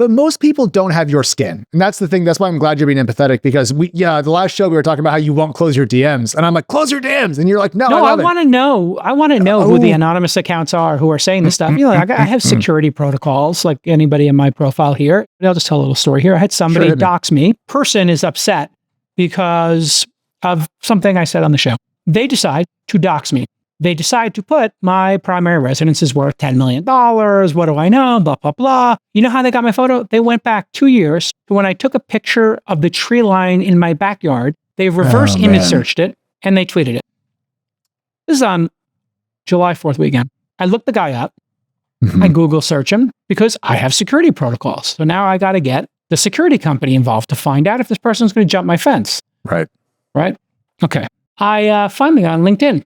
but most people don't have your skin. And that's the thing. That's why I'm glad you're being empathetic, because the last show we were talking about how you won't close your DMs. And I'm like, close your DMs. And you're like, no, I want to know. I want to know who the anonymous accounts are who are saying this stuff. I have security protocols like anybody in my profile here. I'll just tell a little story here. I had somebody dox me. Person is upset because of something I said on the show. They decide to dox me. They decide to put my primary residence is worth $10 million. What do I know? Blah, blah, blah. You know how they got my photo? They went back 2 years to when I took a picture of the tree line in my backyard. They reverse image searched it and they tweeted it. This is on July 4th weekend. I looked the guy up. I Google search him because I have security protocols. So now I got to get the security company involved to find out if this person's going to jump my fence. Right. Okay. I finally got on LinkedIn.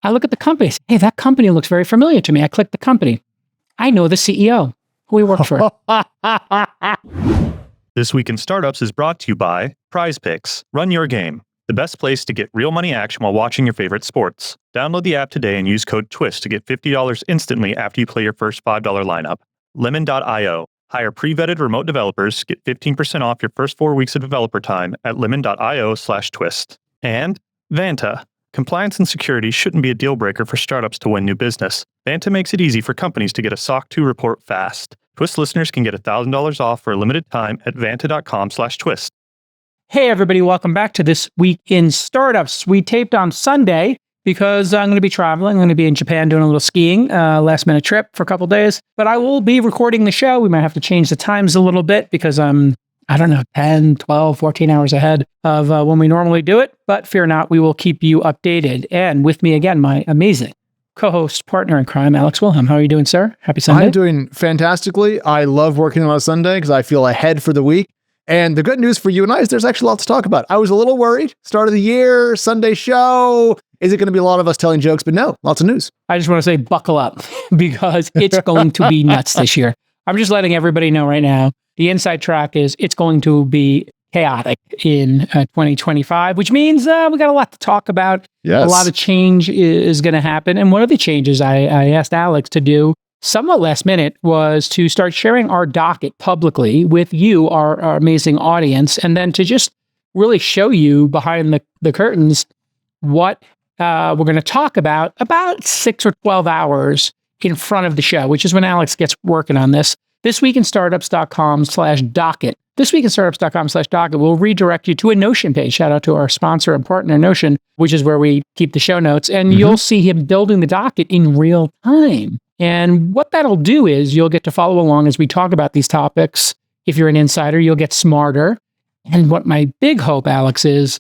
I look at the company. Hey, that company looks very familiar to me. I click the company. I know the CEO who we work for. This Week in Startups is brought to you by PrizePicks. Run your game. The best place to get real money action while watching your favorite sports. Download the app today and use code TWIST to get $50 instantly after you play your first $5 lineup. Lemon.io. Hire pre-vetted remote developers. Get 15% off your first 4 weeks of developer time at lemon.io/twist. And Vanta. Compliance and security shouldn't be a deal breaker for startups to win new business. Vanta makes it easy for companies to get a SOC 2 report fast. Twist listeners can get $1,000 off for a limited time at vanta.com/twist. Hey, everybody. Welcome back to This Week in Startups. We taped on Sunday because I'm going to be traveling. I'm going to be in Japan doing a little skiing, last minute trip for a couple days. But I will be recording the show. We might have to change the times a little bit because I'm 10, 12, 14 hours ahead of when we normally do it. But fear not, we will keep you updated. And with me again, my amazing co-host, partner in crime, Alex Wilhelm. How are you doing, sir? Happy Sunday. I'm doing fantastically. I love working on a Sunday because I feel ahead for the week. And the good news for you and I is there's actually a lot to talk about. I was a little worried. Start of the year, Sunday show. Is it going to be a lot of us telling jokes? But no, lots of news. I just want to say buckle up because it's going to be nuts this year. I'm just letting everybody know right now. The inside track is it's going to be chaotic in 2025, which means we got a lot to talk about. Yes. A lot of change is going to happen. And one of the changes I asked Alex to do somewhat last minute was to start sharing our docket publicly with you, our amazing audience, and then to just really show you behind the curtains what we're going to talk about 6 or 12 hours in front of the show, which is when Alex gets working on this. thisweekinstartups.com/docket. thisweekinstartups.com/docket will redirect you to a Notion page. Shout out to our sponsor and partner, Notion, which is where we keep the show notes. And you'll see him building the docket in real time. And what that'll do is you'll get to follow along as we talk about these topics. If you're an insider, you'll get smarter. And what my big hope, Alex, is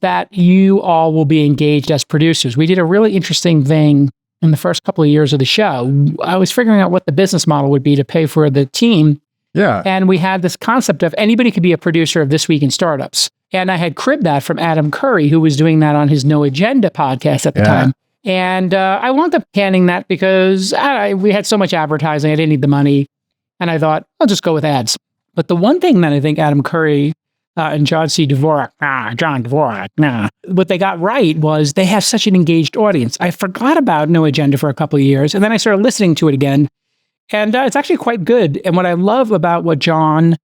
that you all will be engaged as producers. We did a really interesting thing in the first couple of years of the show. I was figuring out what the business model would be to pay for the team. Yeah. And we had this concept of anybody could be a producer of This Week in Startups. And I had cribbed that from Adam Curry, who was doing that on his No Agenda podcast at the time. And I wound up canning that because we had so much advertising. I didn't need the money. And I thought, I'll just go with ads. But the one thing that I think Adam Curry and John Dvorak, what they got right was they have such an engaged audience. I forgot about No Agenda for a couple of years. And then I started listening to it again. And it's actually quite good. And what I love about what John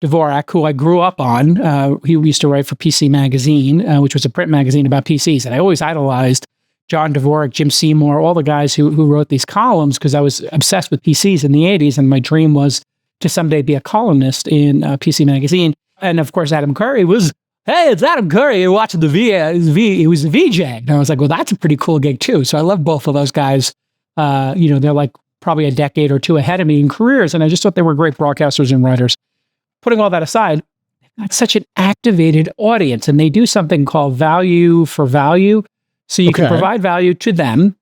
Dvorak, who I grew up on, he used to write for PC Magazine, which was a print magazine about PCs. And I always idolized John Dvorak, Jim Seymour, all the guys who wrote these columns because I was obsessed with PCs in the 80s. And my dream was to someday be a columnist in PC Magazine. And of course, Adam Curry was, hey, it's Adam Curry. You're watching the he was a VJ. And I was like, well, that's a pretty cool gig too. So I love both of those guys. They're like probably a decade or two ahead of me in careers. And I just thought they were great broadcasters and writers. Putting all that aside, they've got such an activated audience and they do something called value for value. So you can provide value to them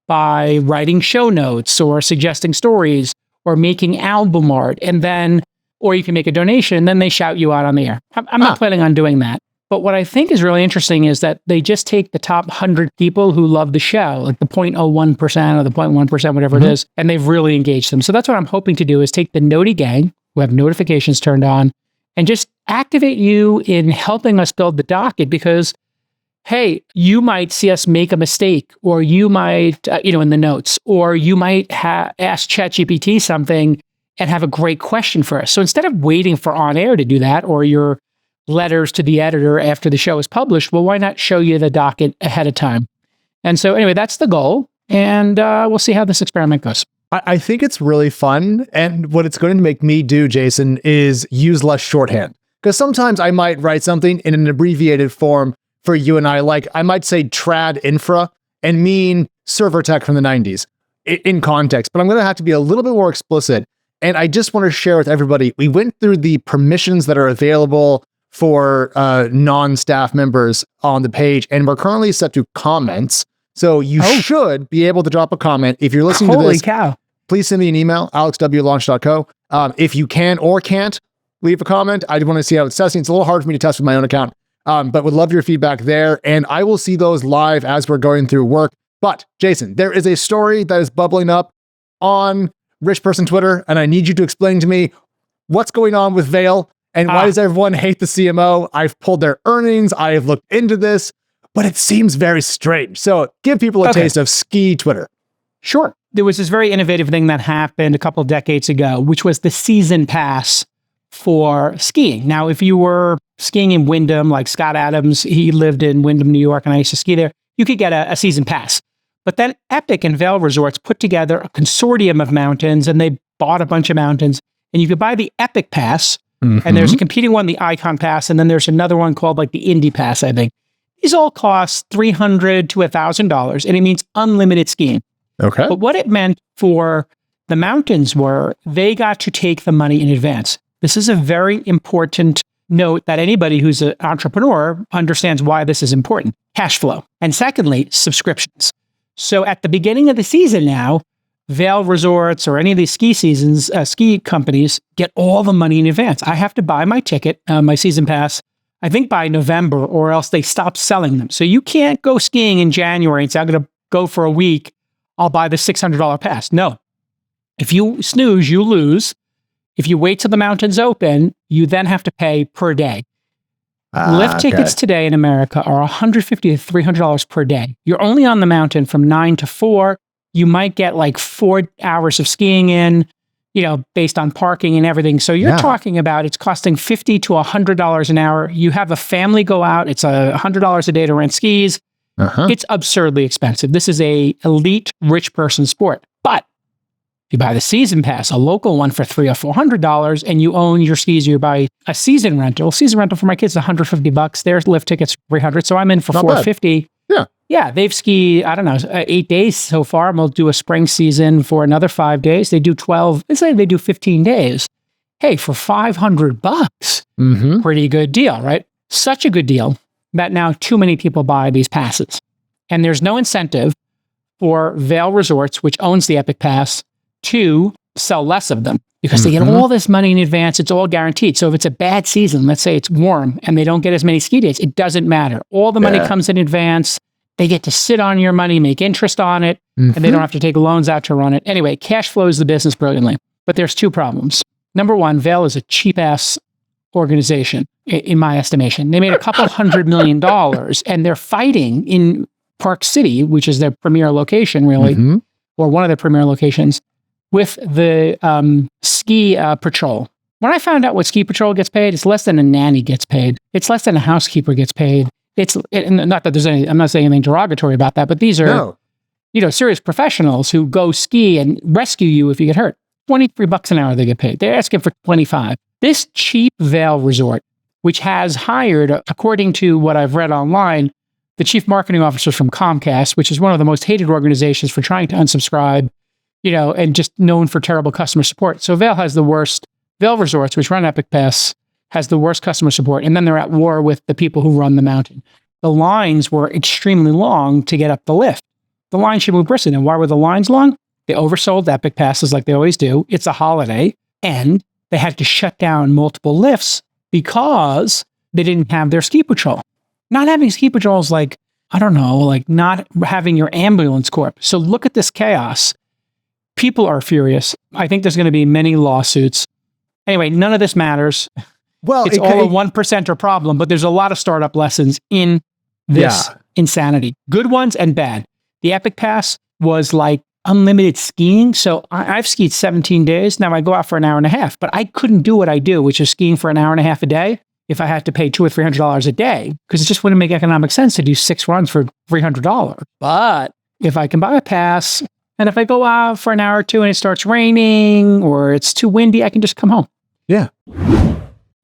by writing show notes or suggesting stories or making album art. And then, or you can make a donation and then they shout you out on the air. I'm not planning on doing that. But what I think is really interesting is that they just take the top 100 people who love the show, like the 0.01% or the 0.1%, whatever it is, and they've really engaged them. So that's what I'm hoping to do is take the Noti gang, who have notifications turned on, and just activate you in helping us build the docket because, hey, you might see us make a mistake or you might, in the notes, or you might ask ChatGPT something and have a great question for us. So instead of waiting for on air to do that or your letters to the editor after the show is published, well, why not show you the docket ahead of time? And so anyway, that's the goal. And we'll see how this experiment goes. I think it's really fun. And what it's going to make me do, Jason, is use less shorthand. Because sometimes I might write something in an abbreviated form for you and I, like I might say trad infra and mean server tech from the 90s in context, but I'm going to have to be a little bit more explicit. And I just want to share with everybody, we went through the permissions that are available for non-staff members on the page, and we're currently set to comments. So you should be able to drop a comment. If you're listening to this, holy cow, please send me an email, alexw@launch.co. If you can or can't leave a comment, I want to see how it's testing. It's a little hard for me to test with my own account, but would love your feedback there. And I will see those live as we're going through work. But Jason, there is a story that is bubbling up on Rich Person Twitter, and I need you to explain to me what's going on with Vail and why does everyone hate the CMO? I've pulled their earnings. I have looked into this, but it seems very strange. So give people a taste of ski Twitter. Sure. There was this very innovative thing that happened a couple of decades ago, which was the season pass for skiing. Now, if you were skiing in Wyndham, like Scott Adams, he lived in Wyndham, New York, and I used to ski there, you could get a season pass. But then Epic and Vail Resorts put together a consortium of mountains, and they bought a bunch of mountains. And you could buy the Epic Pass, and there's a competing one, the Icon Pass, and then there's another one called like the Indy Pass, I think. These all cost $300 to $1,000, and it means unlimited skiing. Okay. But what it meant for the mountains were they got to take the money in advance. This is a very important note that anybody who's an entrepreneur understands why this is important. Cash flow. And secondly, subscriptions. So at the beginning of the season now, Vail Resorts or any of these ski companies get all the money in advance. I have to buy my ticket, my season pass, I think by November, or else they stop selling them. So you can't go skiing in January and say, I'm going to go for a week. I'll buy the $600 pass. No. If you snooze, you lose. If you wait till the mountains open, you then have to pay per day. Lift tickets today in America are $150 to $300 per day. You're only on the mountain from 9 to 4. You might get like 4 hours of skiing in, based on parking and everything. So you're talking about it's costing $50 to $100 an hour. You have a family go out. It's $100 a day to rent skis. It's absurdly expensive. This is a elite rich person sport. But if you buy the season pass, a local one for $300 or $400, and you own your skis, you buy a season rental. Season rental for my kids is $150. Their lift tickets $300, so I'm in for $450. Yeah, they've skied, 8 days so far. And we'll do a spring season for another 5 days. They do 12. Let's say they do 15 days. Hey, for $500, pretty good deal, right? Such a good deal that now too many people buy these passes, and there's no incentive for Vail Resorts, which owns the Epic Pass, to sell less of them because they get all this money in advance. It's all guaranteed. So if it's a bad season, let's say it's warm and they don't get as many ski days, it doesn't matter. All the money comes in advance. They get to sit on your money, make interest on it, and they don't have to take loans out to run it. Anyway, cash flows the business brilliantly. But there's 2 problems. Number one, Vail is a cheap-ass organization, in my estimation. They made a couple $100 million, and they're fighting in Park City, which is their premier location, really, or one of their premier locations, with the ski patrol. When I found out what ski patrol gets paid, it's less than a nanny gets paid. It's less than a housekeeper gets paid. Not that there's I'm not saying anything derogatory about that, but these are, serious professionals who go ski and rescue you if you get hurt. $23 an hour they get paid. They're asking for $25. This cheap Vail Resort, which has hired, according to what I've read online, the chief marketing officer from Comcast, which is one of the most hated organizations for trying to unsubscribe, and just known for terrible customer support. So Vail has the worst. Vail Resorts, which run Epic Pass, has the worst customer support, and then they're at war with the people who run the mountain. The lines were extremely long to get up the lift. The line should move briskly. And why were the lines long? They oversold Epic Passes like they always do. It's a holiday, and they had to shut down multiple lifts because they didn't have their ski patrol. Not having ski patrol is like not having your ambulance corps. So look at this chaos. People are furious. I think there's going to be many lawsuits. Anyway, none of this matters. Well, it's all a 1%er problem, but there's a lot of startup lessons in this insanity. Good ones and bad. The Epic Pass was like unlimited skiing. So I've skied 17 days. Now I go out for an hour and a half, but I couldn't do what I do, which is skiing for an hour and a half a day, if I had to pay $200 or $300 a day, because it just wouldn't make economic sense to do 6 runs for $300. But if I can buy a pass, and if I go out for an hour or two and it starts raining or it's too windy, I can just come home. Yeah.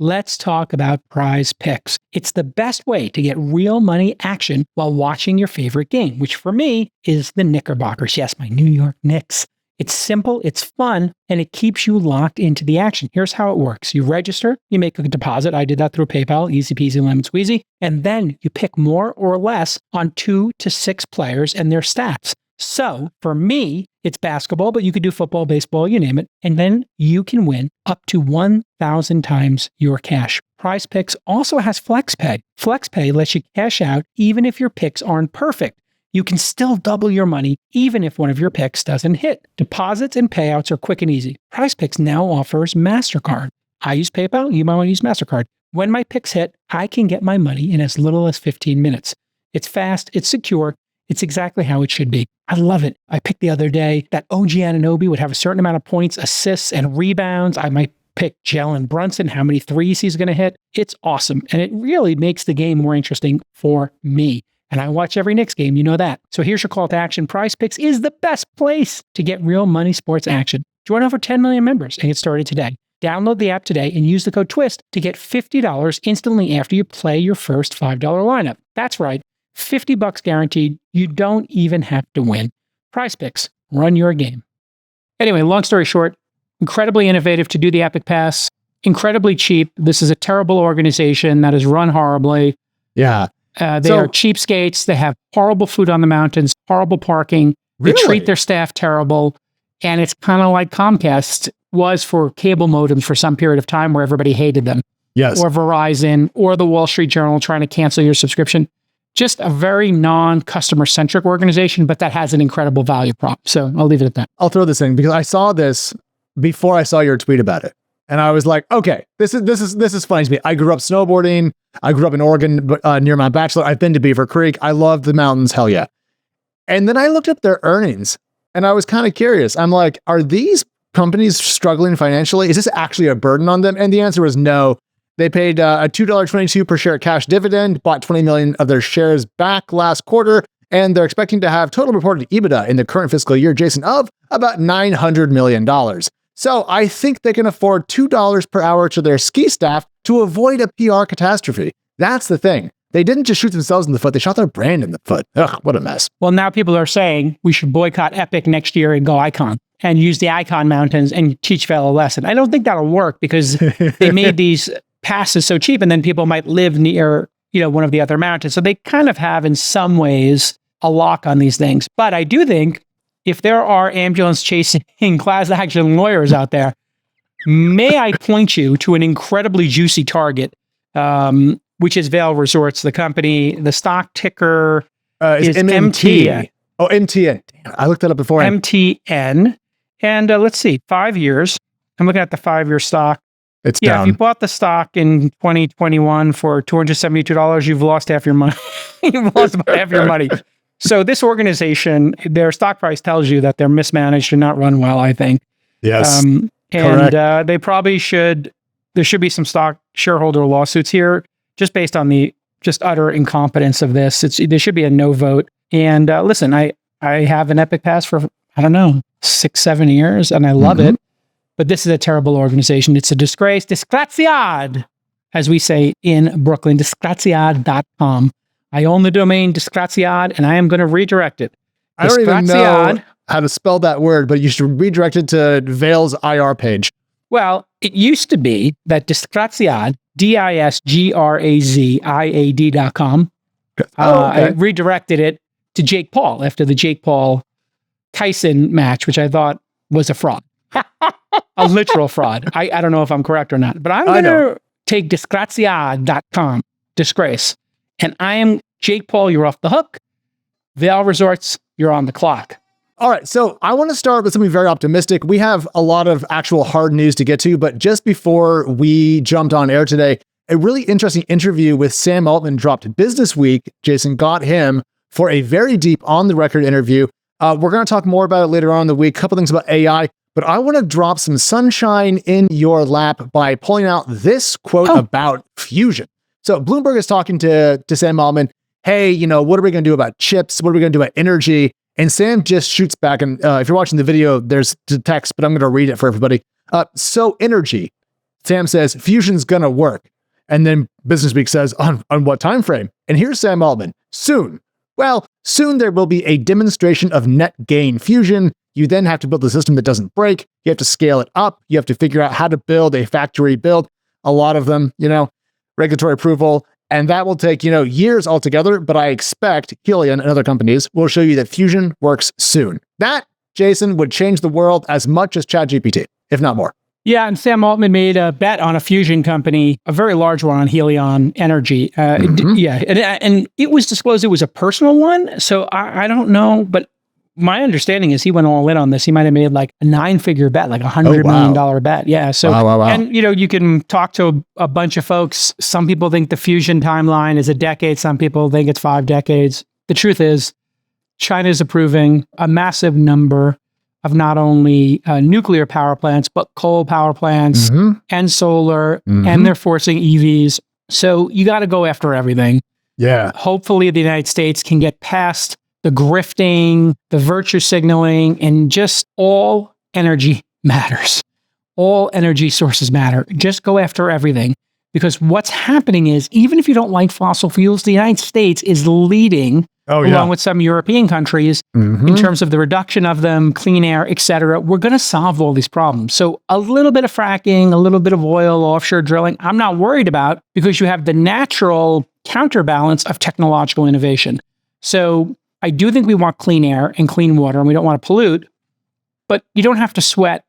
Let's talk about PrizePicks. It's the best way to get real money action while watching your favorite game, which for me is the Knickerbockers. Yes, my New York Knicks. It's simple, it's fun, and it keeps you locked into the action. Here's how it works. You register, you make a deposit. I did that through PayPal, easy peasy, lemon squeezy. And then you pick more or less on 2 to 6 players and their stats. So for me, it's basketball, but you could do football, baseball, you name it. And then you can win up to 1,000 times your cash. PrizePicks also has FlexPay. FlexPay lets you cash out even if your picks aren't perfect. You can still double your money even if one of your picks doesn't hit. Deposits and payouts are quick and easy. PrizePicks now offers MasterCard. I use PayPal, you might want to use MasterCard. When my picks hit, I can get my money in as little as 15 minutes. It's fast, it's secure, it's exactly how it should be. I love it. I picked the other day that OG Anunoby would have a certain amount of points, assists, and rebounds. I might pick Jalen Brunson, how many threes he's going to hit. It's awesome. And it really makes the game more interesting for me. And I watch every Knicks game, you know that. So here's your call to action. PrizePicks is the best place to get real money sports action. Join over 10 million members and get started today. Download the app today and use the code TWIST to get $50 instantly after you play your first $5 lineup. That's right, $50 guaranteed. You don't even have to win. PrizePicks, run your game. Anyway, long story short, incredibly innovative to do the Epic Pass, incredibly cheap. This is a terrible organization that is run horribly. Yeah. They are cheapskates. They have horrible food on the mountains, horrible parking. They treat their staff terrible. And it's kind of like Comcast was for cable modems for some period of time where everybody hated them. Yes. Or Verizon or the Wall Street Journal trying to cancel your subscription. Just a very non-customer centric organization, but that has an incredible value prop. So I'll leave it at that. I'll throw this in because I saw this before I saw your tweet about it. And I was like, okay, this is funny to me. I grew up snowboarding. I grew up in Oregon near my bachelor. I've been to Beaver Creek. I love the mountains. Hell yeah. And then I looked up their earnings and I was kind of curious. I'm like, are these companies struggling financially? Is this actually a burden on them? And the answer was no. They paid a $2.22 per share cash dividend, bought 20 million of their shares back last quarter, and they're expecting to have total reported EBITDA in the current fiscal year, Jason, of about $900 million. So I think they can afford $2 per hour to their ski staff to avoid a PR catastrophe. That's the thing. They didn't just shoot themselves in the foot, they shot their brand in the foot. Ugh, what a mess. Well, now people are saying we should boycott Epic next year and go Icon and use the Icon Mountains and teach Vail a lesson. I don't think that'll work because they made these passes so cheap and then people might live near, one of the other mountains. So they kind of have in some ways a lock on these things. But I do think if there are ambulance chasing class action lawyers out there, may I point you to an incredibly juicy target, which is Vail Resorts, the company. The stock ticker is MT. Oh, MTN. Damn, I looked that up before. MTN. And let's see, 5 years. I'm looking at the 5-year stock. It's down. If you bought the stock in 2021 for $272, you've lost half your money. You've lost about half your money. So this organization, their stock price tells you that they're mismanaged and not run well, I think. Yes. And they probably should, there should be some stock shareholder lawsuits here just based on the just utter incompetence of this. There should be a no vote. And listen, I have an Epic Pass for, 6-7 years and I love it. But this is a terrible organization. It's a disgrace. Disgraziad, as we say in Brooklyn, disgraziad.com. I own the domain Disgraziad, and I am going to redirect it. I don't even know how to spell that word, but you should redirect it to Vail's IR page. Well, it used to be that Disgraziad, DISGRAZIAD.com. I redirected it to Jake Paul after the Jake Paul Tyson match, which I thought was a fraud. A literal fraud. I don't know if I'm correct or not, but I'm going to take disgraziad.com, disgrace. And I am Jake Paul, you're off the hook. Vail Resorts, you're on the clock. All right, so I want to start with something very optimistic. We have a lot of actual hard news to get to, but just before we jumped on air today, a really interesting interview with Sam Altman dropped Business Week. Jason got him for a very deep on-the-record interview. We're going to talk more about it later on in the week. A couple things about AI, but I want to drop some sunshine in your lap by pulling out this quote about fusion. So Bloomberg is talking to Sam Altman. Hey, what are we going to do about chips? What are we going to do about energy? And Sam just shoots back. And if you're watching the video, there's the text, but I'm going to read it for everybody. So energy, Sam says, fusion's going to work. And then Business Week says, on what time frame? And here's Sam Altman. Soon. Well, soon there will be a demonstration of net gain fusion. You then have to build a system that doesn't break. You have to scale it up. You have to figure out how to build a factory build. A lot of them, regulatory approval. And that will take, years altogether. But I expect Helion and other companies will show you that fusion works soon. That, Jason, would change the world as much as ChatGPT, if not more. Yeah, and Sam Altman made a bet on a fusion company, a very large one on Helion Energy. And it was disclosed it was a personal one. So I don't know, but my understanding is he went all in on this. He might have made like a 9-figure bet, like $100 million bet. Yeah. So, wow. And you can talk to a bunch of folks. Some people think the fusion timeline is a decade. Some people think it's 5 decades. The truth is, China is approving a massive number of not only nuclear power plants, but coal power plants and solar, and they're forcing EVs. So you got to go after everything. Yeah. Hopefully the United States can get past the grifting, the virtue signaling, and just all energy matters. All energy sources matter. Just go after everything. Because what's happening is, even if you don't like fossil fuels, the United States is leading along with some European countries in terms of the reduction of them, clean air, et cetera. We're going to solve all these problems. So a little bit of fracking, a little bit of oil, offshore drilling, I'm not worried about, because you have the natural counterbalance of technological innovation. So I do think we want clean air and clean water, and we don't want to pollute, but you don't have to sweat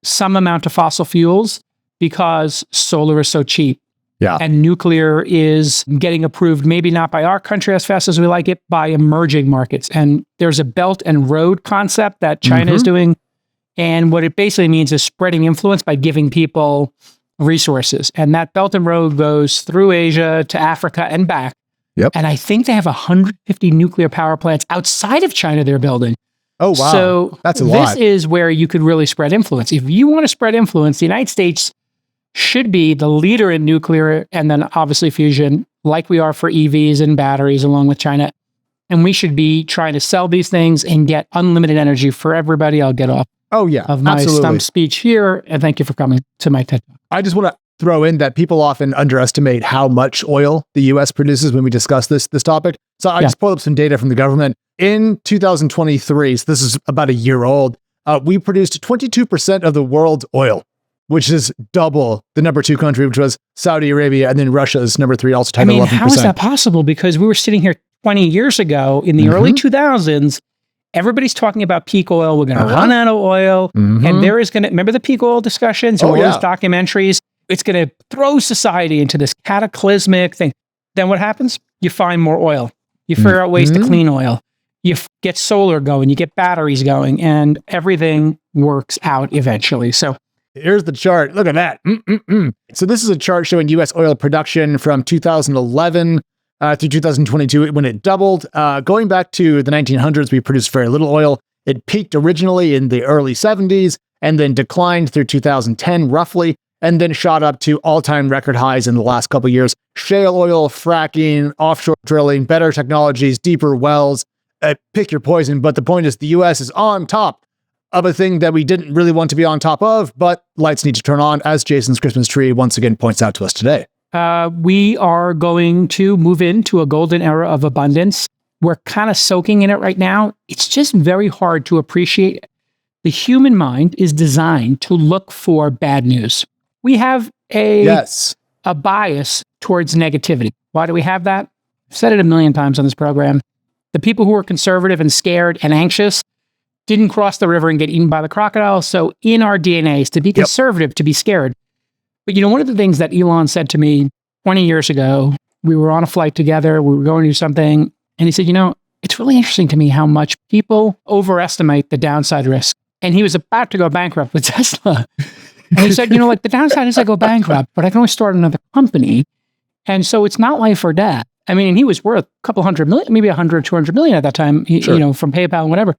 some amount of fossil fuels because solar is so cheap. Yeah. And nuclear is getting approved, maybe not by our country as fast as we like it, by emerging markets. And there's a Belt and Road concept that China is doing. And what it basically means is spreading influence by giving people resources. And that Belt and Road goes through Asia to Africa and back. Yep. And I think they have 150 nuclear power plants outside of China they're building. Oh, wow. So that's a lot. This is where you could really spread influence. If you want to spread influence, the United States should be the leader in nuclear and then obviously fusion, like we are for EVs and batteries along with China. And we should be trying to sell these things and get unlimited energy for everybody. I'll get off of my stump speech here. And thank you for coming to my TED Talk. I just want to throw in that people often underestimate how much oil the U.S. produces when we discuss this topic. So I just pulled up some data from the government. In 2023, so this is about a year old, we produced 22% of the world's oil, which is double the number 2 country, which was Saudi Arabia, and then Russia's number 3 also tied 11%. How is that possible? Because we were sitting here 20 years ago in the early 2000s, everybody's talking about peak oil. We're going to run out of oil. And there is going to, remember the peak oil discussions, all those documentaries? It's going to throw society into this cataclysmic thing. Then what happens? You find more oil. You figure out ways to clean oil. You get solar going, you get batteries going, and everything works out eventually. So here's the chart. Look at that. So this is a chart showing U.S. oil production from 2011 through 2022 when it doubled. Going back to the 1900s, we produced very little oil. It peaked originally in the early 70s and then declined through 2010 roughly, and then shot up to all-time record highs in the last couple of years. Shale oil, fracking, offshore drilling, better technologies, deeper wells, pick your poison. But the point is the U.S. is on top of a thing that we didn't really want to be on top of, but lights need to turn on, as Jason's Christmas tree once again points out to us today. We are going to move into a golden era of abundance. We're kind of soaking in it right now. It's just very hard to appreciate. The human mind is designed to look for bad news. We have a bias towards negativity. Why do we have that? I've said it a million times on this program. The people who are conservative and scared and anxious didn't cross the river and get eaten by the crocodile. So in our DNA is to be conservative, to be scared. But one of the things that Elon said to me 20 years ago, we were on a flight together, we were going to do something, and he said, it's really interesting to me how much people overestimate the downside risk. And he was about to go bankrupt with Tesla. And he said, the downside is I go bankrupt, but I can always start another company. And so it's not life or death. And he was worth a couple $100 million, maybe 100, 200 million at that time, from PayPal and whatever.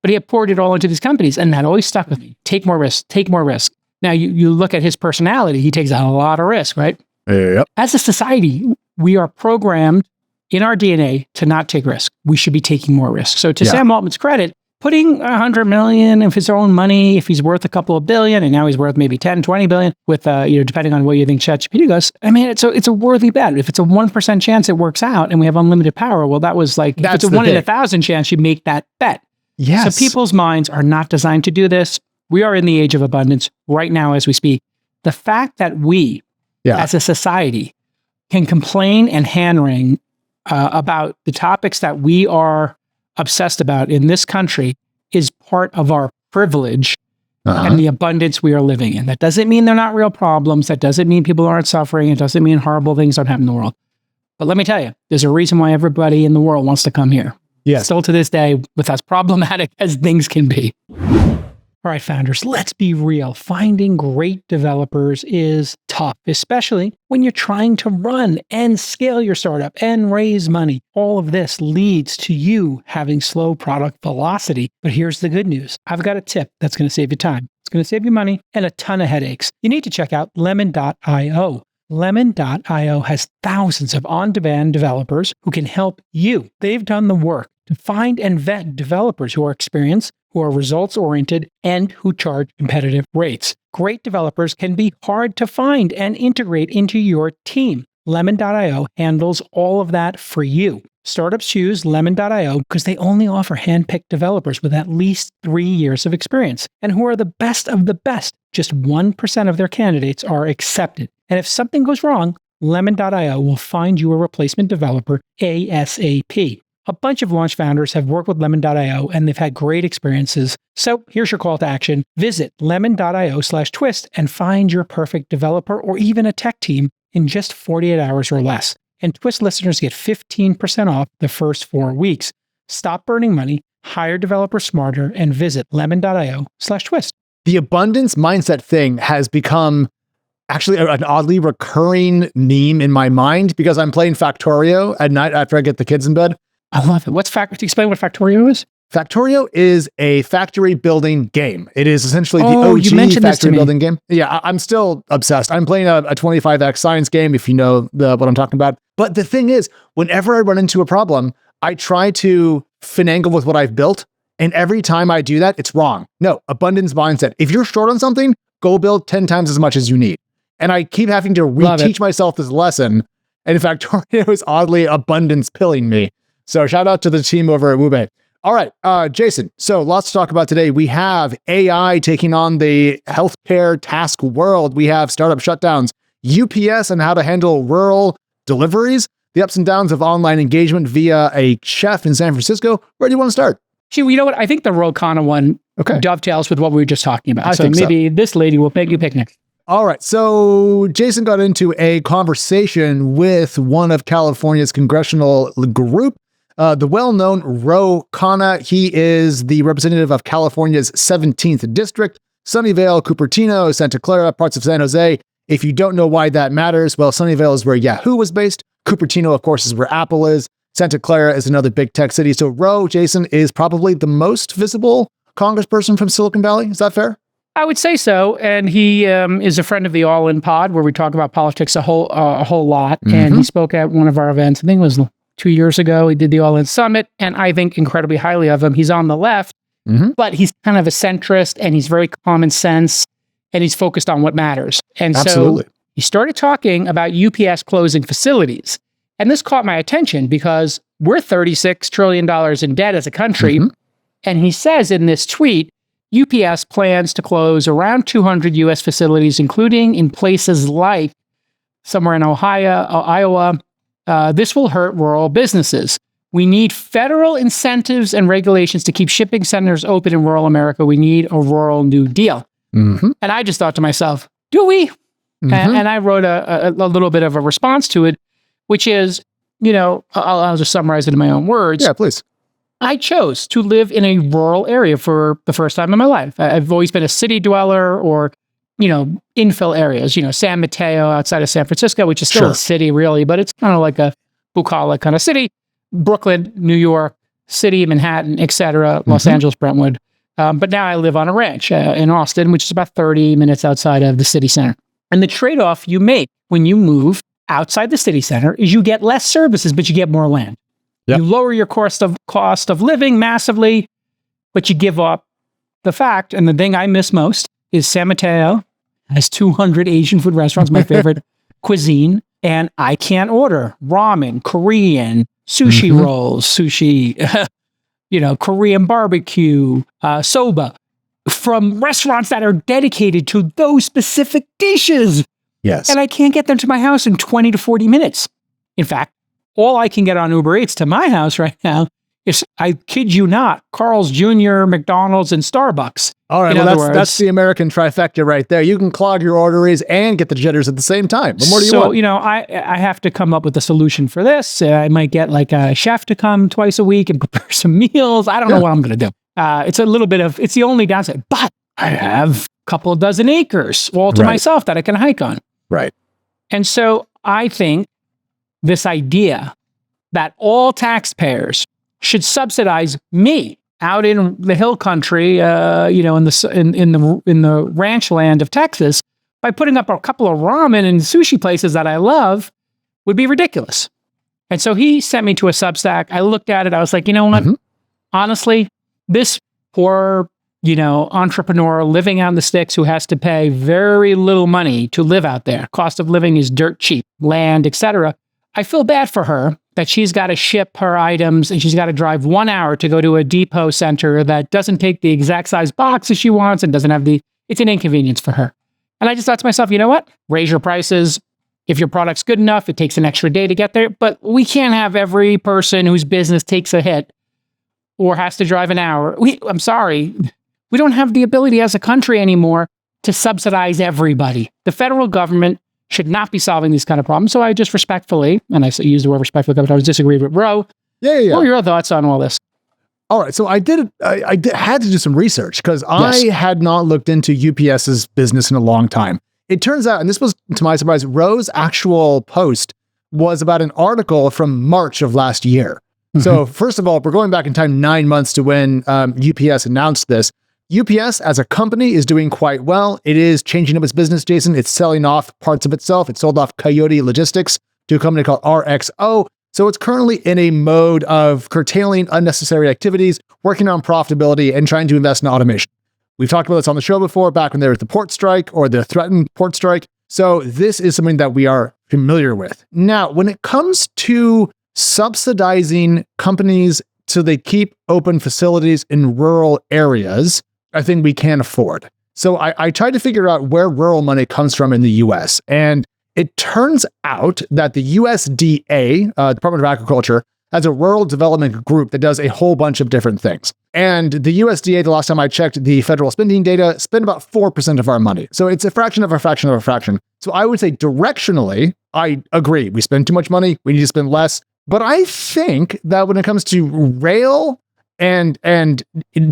But he had poured it all into these companies, and that always stuck with me. Take more risk, take more risk. Now, you look at his personality, he takes a lot of risk, right? Yep. As a society, we are programmed in our DNA to not take risk. We should be taking more risk. So to Sam Altman's credit, putting $100 million of his own money, if he's worth a couple of billion, and now he's worth maybe 10, 20 billion, with, depending on what you think ChatGPT goes, I mean, it's a worthy bet. If it's a 1% chance it works out and we have unlimited power, well, that was like, if it's a 1 in 1,000 chance, you make that bet. Yes. So people's minds are not designed to do this. We are in the age of abundance right now as we speak. The fact that we, as a society, can complain and hand-wring about the topics that we are obsessed about in this country is part of our privilege and the abundance we are living in. That doesn't mean they're not real problems. That doesn't mean people aren't suffering. It doesn't mean horrible things don't happen in the world. But let me tell you, there's a reason why everybody in the world wants to come here. Yes. Still to this day, with as problematic as things can be. All right, founders, let's be real. Finding great developers is tough, especially when you're trying to run and scale your startup and raise money. All of this leads to you having slow product velocity. But here's the good news. I've got a tip that's going to save you time. It's going to save you money and a ton of headaches. You need to check out lemon.io. Lemon.io has thousands of on-demand developers who can help you. They've done the work to find and vet developers who are experienced, who are results-oriented, and who charge competitive rates. Great developers can be hard to find and integrate into your team. Lemon.io handles all of that for you. Startups choose Lemon.io because they only offer hand-picked developers with at least 3 years of experience and who are the best of the best. Just 1% of their candidates are accepted. And if something goes wrong, Lemon.io will find you a replacement developer ASAP. A bunch of launch founders have worked with Lemon.io and they've had great experiences. So here's your call to action. Visit lemon.io/twist and find your perfect developer or even a tech team in just 48 hours or less. And Twist listeners get 15% off the first 4 weeks. Stop burning money, hire developers smarter, and visit lemon.io/twist. The abundance mindset thing has become actually an oddly recurring meme in my mind because I'm playing Factorio at night after I get the kids in bed. I love it. Explain what Factorio is? Factorio is a factory building game. It is essentially the OG factory building game. Yeah, I'm still obsessed. I'm playing a 25x science game, if you know what I'm talking about. But the thing is, whenever I run into a problem, I try to finagle with what I've built. And every time I do that, it's wrong. No, abundance mindset. If you're short on something, go build 10 times as much as you need. And I keep having to reteach myself this lesson. And in fact, Factorio is oddly abundance pilling me. So shout out to the team over at Wube. All right, Jason, so lots to talk about today. We have AI taking on the healthcare task world. We have startup shutdowns, UPS and how to handle rural deliveries, the ups and downs of online engagement via a chef in San Francisco. Where do you want to start? You know what? I think the Royal Khanna one dovetails with what we were just talking about. So maybe this lady will make you pick next. All right. So Jason got into a conversation with one of California's congressional group, the well-known Khanna. He is the representative of California's 17th district, Sunnyvale, Cupertino, Santa Clara, parts of San Jose. If you don't know why that matters, well, Sunnyvale is where Yahoo was based. Cupertino, of course, is where Apple is. Santa Clara is another big tech city. So Jason, is probably the most visible congressperson from Silicon Valley. Is that fair? I would say so. And he is a friend of the All In Pod, where we talk about politics a whole lot. Mm-hmm. And he spoke at one of our events. I think it was 2 years ago. He did the All In Summit, and I think incredibly highly of him. He's on the left, but he's kind of a centrist, and he's very common sense, and he's focused on what matters. And so he started talking about UPS closing facilities. And this caught my attention because we're $36 trillion in debt as a country. Mm-hmm. And he says in this tweet, UPS plans to close around 200 US facilities, including in places like somewhere in Iowa. This will hurt rural businesses. We need federal incentives and regulations to keep shipping centers open in rural America. We need a rural New Deal. Mm-hmm. And I just thought to myself, do we? Mm-hmm. And I wrote a little bit of a response to it, which is, I'll just summarize it in my own words. Yeah, please. I chose to live in a rural area for the first time in my life. I've always been a city dweller or, infill areas, San Mateo outside of San Francisco, which is still a city really, but it's kind of like a bucolic kind of city. Brooklyn, New York, city, Manhattan, etc., Los Angeles, Brentwood. But now I live on a ranch in Austin, which is about 30 minutes outside of the city center. And the trade-off you make when you move outside the city center is you get less services, but you get more land. Yep. You lower your cost of living massively, but you give up the fact, and the thing I miss most is San Mateo has 200 Asian food restaurants, my favorite cuisine, and I can't order ramen, Korean, sushi rolls, sushi, Korean barbecue, soba, from restaurants that are dedicated to those specific dishes. Yes. And I can't get them to my house in 20 to 40 minutes. In fact, all I can get on Uber Eats to my house right now is, I kid you not, Carl's Jr., McDonald's, and Starbucks. All right, that's the American trifecta right there. You can clog your arteries and get the jitters at the same time. What more do you want? So, I have to come up with a solution for this. I might get like a chef to come twice a week and prepare some meals. I don't know what I'm going to do. It's the only downside. But I have a couple of dozen acres all to myself that I can hike on. Right. And so I think this idea that all taxpayers should subsidize me out in the hill country, in the ranch land of Texas, by putting up a couple of ramen and sushi places that I love, would be ridiculous. And so he sent me to a Substack. I looked at it. I was like, you know what? Honestly, this poor, entrepreneur living out in the sticks who has to pay very little money to live out there. Cost of living is dirt cheap, land, etc. I feel bad for her that she's got to ship her items and she's got to drive 1 hour to go to a depot center that doesn't take the exact size boxes she wants and doesn't have it's an inconvenience for her. And I just thought to myself, you know what? Raise your prices. If your product's good enough, it takes an extra day to get there, but we can't have every person whose business takes a hit or has to drive an hour. I'm sorry. We don't have the ability as a country anymore to subsidize everybody. The federal government should not be solving these kind of problems. So I just respectfully, and I use the word respectfully, but I was disagreeing with Ro. Yeah. What are your thoughts on all this? All right. So I had to do some research because I had not looked into UPS's business in a long time. It turns out, and this was to my surprise, Ro's actual post was about an article from March of last year. So first of all, we're going back in time 9 months to when UPS announced this. UPS as a company is doing quite well. It is changing up its business, Jason. It's selling off parts of itself. It sold off Coyote Logistics to a company called RXO. So it's currently in a mode of curtailing unnecessary activities, working on profitability, and trying to invest in automation. We've talked about this on the show before, back when there was the port strike or the threatened port strike. So this is something that we are familiar with. Now, when it comes to subsidizing companies so they keep open facilities in rural areas, I think we can afford. So I tried to figure out where rural money comes from in the US. And it turns out that the USDA, Department of Agriculture, has a rural development group that does a whole bunch of different things. And the USDA, the last time I checked the federal spending data, spent about 4% of our money. So it's a fraction of a fraction of a fraction. So I would say directionally, I agree. We spend too much money. We need to spend less. But I think that when it comes to rail and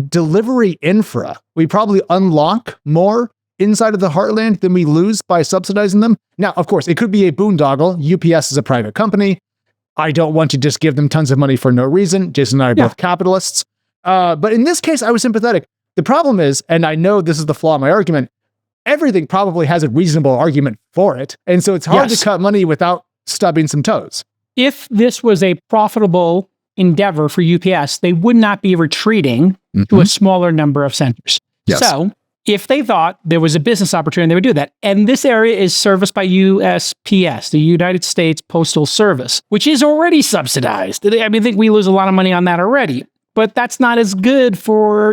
delivery infra, we probably unlock more inside of the heartland than we lose by subsidizing them. Now, of course, it could be a boondoggle. UPS is a private company. I don't want to just give them tons of money for no reason. Jason and I are both capitalists. But in this case, I was sympathetic. The problem is, and I know this is the flaw in my argument, everything probably has a reasonable argument for it. And so it's hard to cut money without stubbing some toes. If this was a profitable endeavor for UPS, they would not be retreating to a smaller number of centers. Yes. So if they thought there was a business opportunity, they would do that. And this area is serviced by USPS, the United States Postal Service, which is already subsidized. I mean, I think we lose a lot of money on that already, but that's not as good for,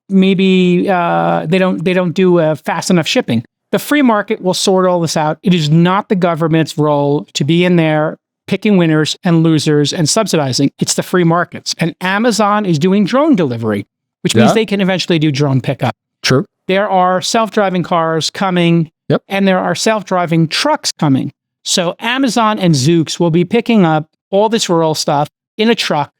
maybe they don't do fast enough shipping. The free market will sort all this out. It is not the government's role to be in there picking winners and losers and subsidizing. It's the free markets. And Amazon is doing drone delivery, which means they can eventually do drone pickup. True. There are self-driving cars coming, and there are self-driving trucks coming. So Amazon and Zoox will be picking up all this rural stuff in a truck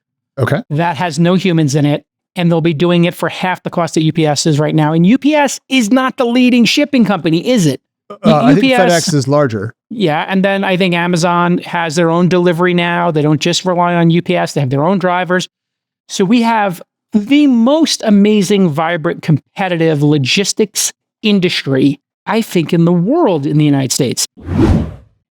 that has no humans in it, and they'll be doing it for half the cost that UPS is right now. And UPS is not the leading shipping company, is it? I think FedEx is larger. Yeah, and then I think Amazon has their own delivery now. They don't just rely on UPS. They have their own drivers. So we have the most amazing, vibrant, competitive logistics industry, I think, in the world in the United States.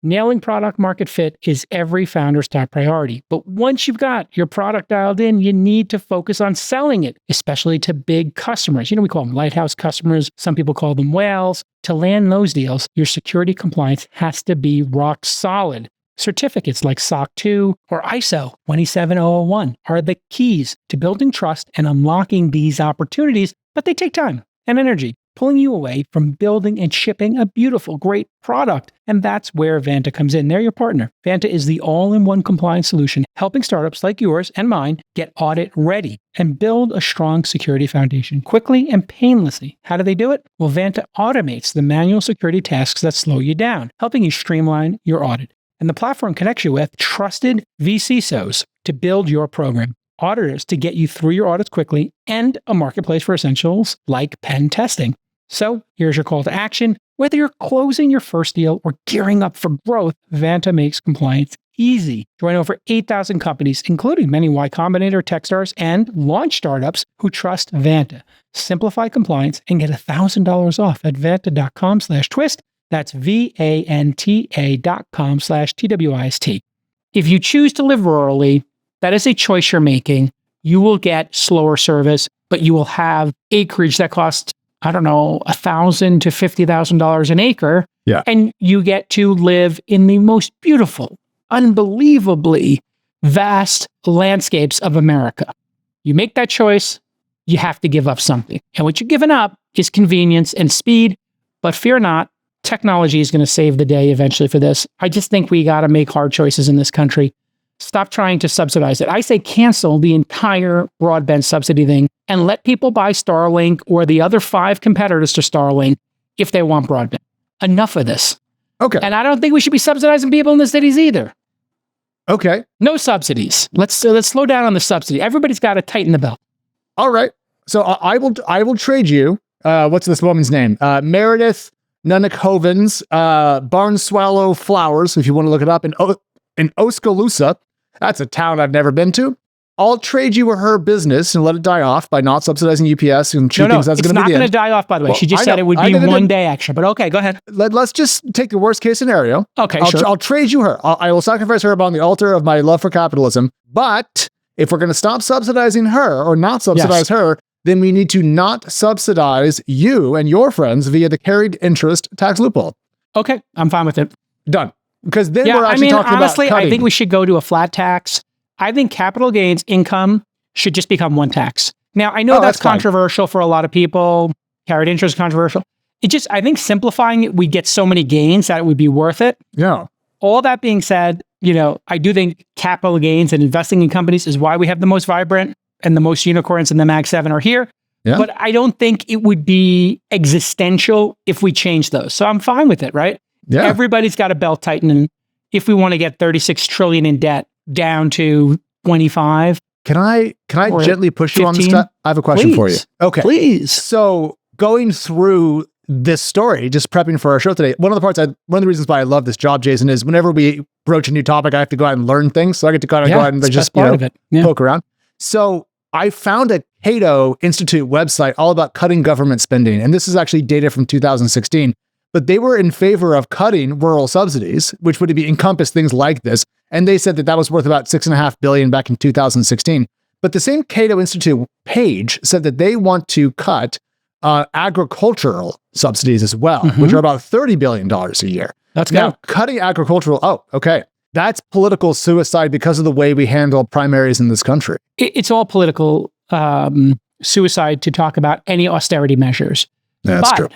Nailing product market fit is every founder's top priority. But once you've got your product dialed in, you need to focus on selling it, especially to big customers. We call them lighthouse customers. Some people call them whales. To land those deals, your security compliance has to be rock solid. Certificates like SOC 2 or ISO 27001 are the keys to building trust and unlocking these opportunities, but they take time and energy, pulling you away from building and shipping a beautiful, great product. And that's where Vanta comes in. They're your partner. Vanta is the all-in-one compliance solution, helping startups like yours and mine get audit ready and build a strong security foundation quickly and painlessly. How do they do it? Well, Vanta automates the manual security tasks that slow you down, helping you streamline your audit. And the platform connects you with trusted VCSOs to build your program, auditors to get you through your audits quickly, and a marketplace for essentials like pen testing. So here's your call to action. Whether you're closing your first deal or gearing up for growth, Vanta makes compliance easy. Join over 8,000 companies, including many Y Combinator, Techstars, and launch startups who trust Vanta. Simplify compliance and get $1,000 off at vanta.com/twist. That's VANTA.com/TWIST. If you choose to live rurally, that is a choice you're making. You will get slower service, but you will have acreage that costs, $1,000 to $50,000 an acre. Yeah. And you get to live in the most beautiful, unbelievably vast landscapes of America. You make that choice, you have to give up something. And what you're giving up is convenience and speed, but fear not, technology is going to save the day eventually for this. I just think we got to make hard choices in this country. Stop trying to subsidize it. I say cancel the entire broadband subsidy thing and let people buy Starlink or the other 5 competitors to Starlink if they want broadband. Enough of this. Okay. And I don't think we should be subsidizing people in the cities either. Okay. No subsidies. Let's slow down on the subsidy. Everybody's got to tighten the belt. All right. So I will trade you. What's this woman's name? Meredith Nunnick-Hovens, Barn Swallow Flowers, if you want to look it up, in Oskaloosa. That's a town I've never been to. I'll trade you her business and let it die off by not subsidizing UPS. And she thinks that's going to be the end. It's not going to die off, by the way. She just said it would be one day extra. But okay, go ahead. Let's just take the worst case scenario. Okay, sure. I'll trade you her. I will sacrifice her upon the altar of my love for capitalism. But if we're going to stop subsidizing her or not subsidize her, then we need to not subsidize you and your friends via the carried interest tax loophole. Okay, I'm fine with it. Done. Because then we're actually talking honestly, about cutting. I think we should go to a flat tax. I think capital gains income should just become one tax. Now, I know that's controversial for a lot of people. Carried interest is controversial. I think simplifying it, we get so many gains that it would be worth it. Yeah. All that being said, I do think capital gains and investing in companies is why we have the most vibrant and the most unicorns in the Mag 7 are here. Yeah. But I don't think it would be existential if we change those. So I'm fine with it, right? Yeah. Everybody's got a belt tightening. If we want to get 36 trillion in debt down to 25. Can I gently push 15? You on this stuff? I have a question for you. Okay. Please. So going through this story, just prepping for our show today, one of the reasons why I love this job, Jason, is whenever we broach a new topic, I have to go out and learn things. So I get to go out and just poke around. So I found a Cato Institute website all about cutting government spending. And this is actually data from 2016. But they were in favor of cutting rural subsidies, which would encompass things like this. And they said that was worth about $6.5 billion back in 2016. But the same Cato Institute page said that they want to cut agricultural subsidies as well, which are about $30 billion a year. That's now cutting agricultural. Oh, okay. That's political suicide because of the way we handle primaries in this country. It's all political suicide to talk about any austerity measures. That's true.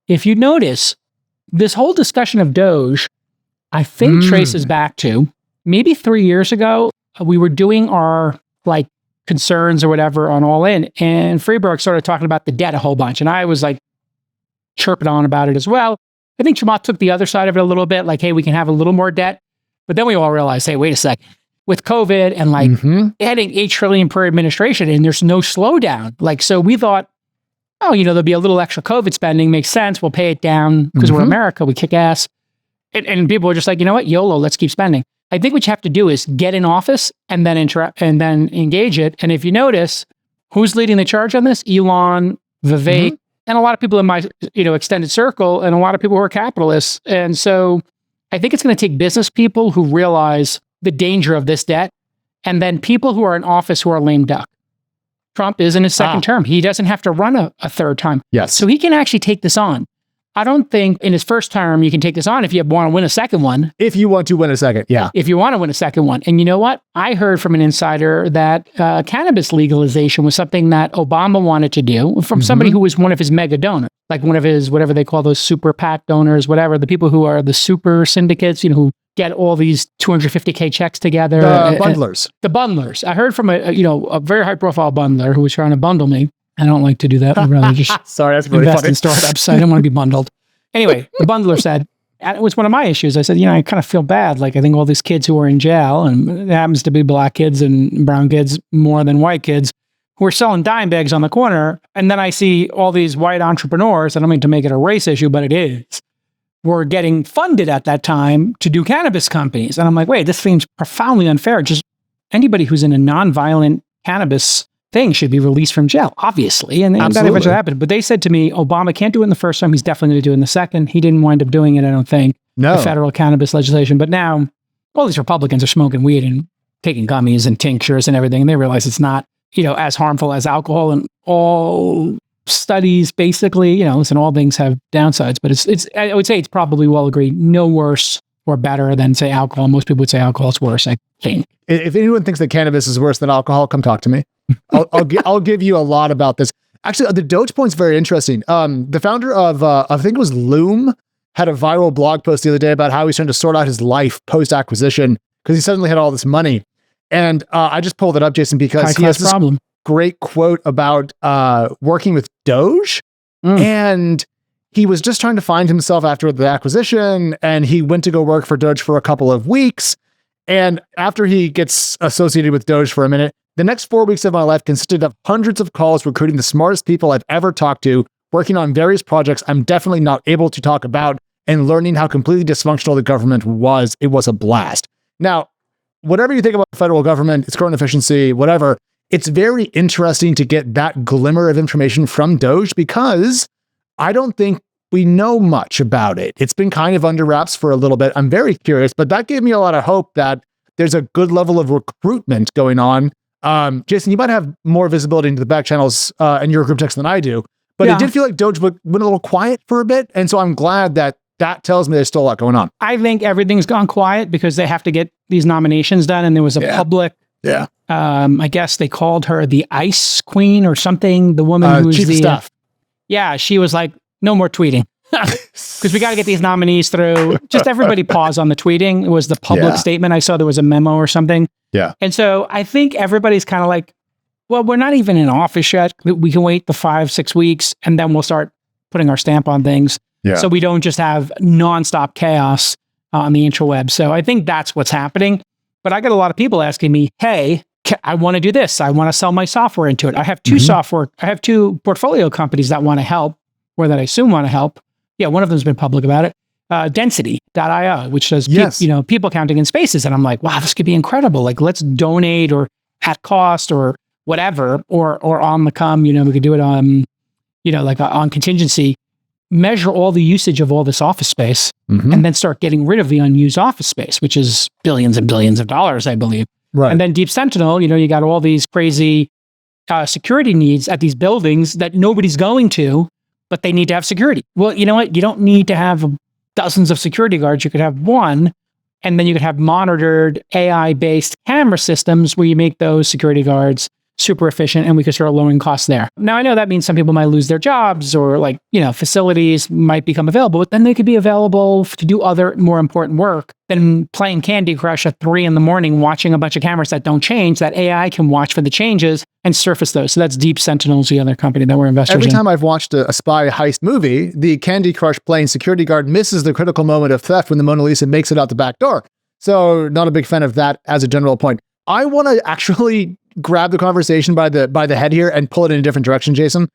If you notice, this whole discussion of Doge, I think traces back to maybe 3 years ago. We were doing our concerns or whatever on All In, and Freeberg started talking about the debt a whole bunch, and I was chirping on about it as well. I think Chamath took the other side of it a little bit, hey, we can have a little more debt, but then we all realized, hey, wait a sec, with COVID and adding $8 trillion per administration, and there's no slowdown. So we thought, there'll be a little extra COVID spending, makes sense. We'll pay it down because we're America, we kick ass. And people were just you know what, YOLO, let's keep spending. I think what you have to do is get in office and then interact and then engage it. And if you notice, who's leading the charge on this? Elon, Vivek, and a lot of people in my extended circle, and a lot of people who are capitalists. And so I think it's going to take business people who realize the danger of this debt, and then people who are in office who are lame duck. Trump is in his second term. He doesn't have to run a third time. Yes. So he can actually take this on. I don't think in his first term you can take this on if you want to win a second one. If you want to win a second, yeah. If you want to win a second one. And you know what? I heard from an insider that cannabis legalization was something that Obama wanted to do from somebody who was one of his mega donors, like one of his, whatever they call those super PAC donors, whatever, the people who are the super syndicates, who get all these 250K checks together. The bundlers. The bundlers. I heard from a very high profile bundler who was trying to bundle me. I don't like to do that. I'd rather just Sorry, that's really invest funny. in startups. I don't want to be bundled. Anyway, the bundler said, and it was one of my issues. I said, I kind of feel bad. Like, I think all these kids who are in jail, and it happens to be black kids and brown kids more than white kids, who are selling dime bags on the corner. And then I see all these white entrepreneurs, I don't mean to make it a race issue, but it is, were getting funded at that time to do cannabis companies. And I'm like, wait, this seems profoundly unfair. Just anybody who's in a nonviolent cannabis thing should be released from jail, obviously. And that eventually happened. But they said to me, Obama can't do it in the first time. He's definitely going to do it in the second. He didn't wind up doing it, I don't think. No. The federal cannabis legislation. But now all these Republicans are smoking weed and taking gummies and tinctures and everything. And they realize it's not, as harmful as alcohol. And all studies basically, listen, all things have downsides. But it's I would say it's probably well agreed, no worse or better than, say, alcohol. Most people would say alcohol is worse, I think. If anyone thinks that cannabis is worse than alcohol, come talk to me. I'll give you a lot about this. Actually, the Doge point's very interesting. The founder of, I think it was Loom, had a viral blog post the other day about how he's trying to sort out his life post-acquisition because he suddenly had all this money. And I just pulled it up, Jason, because he has this great quote about working with Doge. And he was just trying to find himself after the acquisition, and he went to go work for Doge for a couple of weeks. And after he gets associated with Doge for a minute, the next 4 weeks of my life consisted of hundreds of calls recruiting the smartest people I've ever talked to, working on various projects I'm definitely not able to talk about, and learning how completely dysfunctional the government was. It was a blast. Now, whatever you think about the federal government, its current efficiency, whatever, it's very interesting to get that glimmer of information from Doge because I don't think we know much about it. It's been kind of under wraps for a little bit. I'm very curious, but that gave me a lot of hope that there's a good level of recruitment going on. Jason, you might have more visibility into the back channels and your group text than I do, but it did feel like Doge went a little quiet for a bit. And so I'm glad that tells me there's still a lot going on. I think everything's gone quiet because they have to get these nominations done. And there was a public, I guess they called her the Ice Queen or something. The woman who's chief of staff. Yeah, she was like, no more tweeting because we got to get these nominees through. Just everybody pause on the tweeting. It was the public statement. I saw there was a memo or something. Yeah. And so I think everybody's kind of like, well, we're not even in office yet. We can wait the 5-6 weeks and then we'll start putting our stamp on things. Yeah. So we don't just have nonstop chaos on the interweb. So I think that's what's happening. But I got a lot of people asking me, hey, I want to do this. I want to sell my software into it. I have two portfolio companies that want to help, or that I assume want to help. Yeah, one of them's been public about it. Density.io, which does people counting in spaces. And I'm like, wow, this could be incredible. Like, let's donate or at cost or whatever, or on the come, we could do it on, on contingency, measure all the usage of all this office space and then start getting rid of the unused office space, which is billions and billions of dollars, I believe. Right. And then Deep Sentinel, you got all these crazy security needs at these buildings that nobody's going to, but they need to have security. Well, you know what? You don't need to have dozens of security guards. You could have one, and then you could have monitored AI-based camera systems where you make those security guards super efficient, and we could start lowering costs there. Now, I know that means some people might lose their jobs or facilities might become available, but then they could be available to do other more important work than playing Candy Crush at 3 a.m, watching a bunch of cameras that don't change, that AI can watch for the changes and surface those. So that's Deep Sentinel's the other company that we're investors in. Every time I've watched a spy heist movie, the Candy Crush playing security guard misses the critical moment of theft when the Mona Lisa makes it out the back door. So not a big fan of that as a general point. I want to actually grab the conversation by the head here and pull it in a different direction, Jason.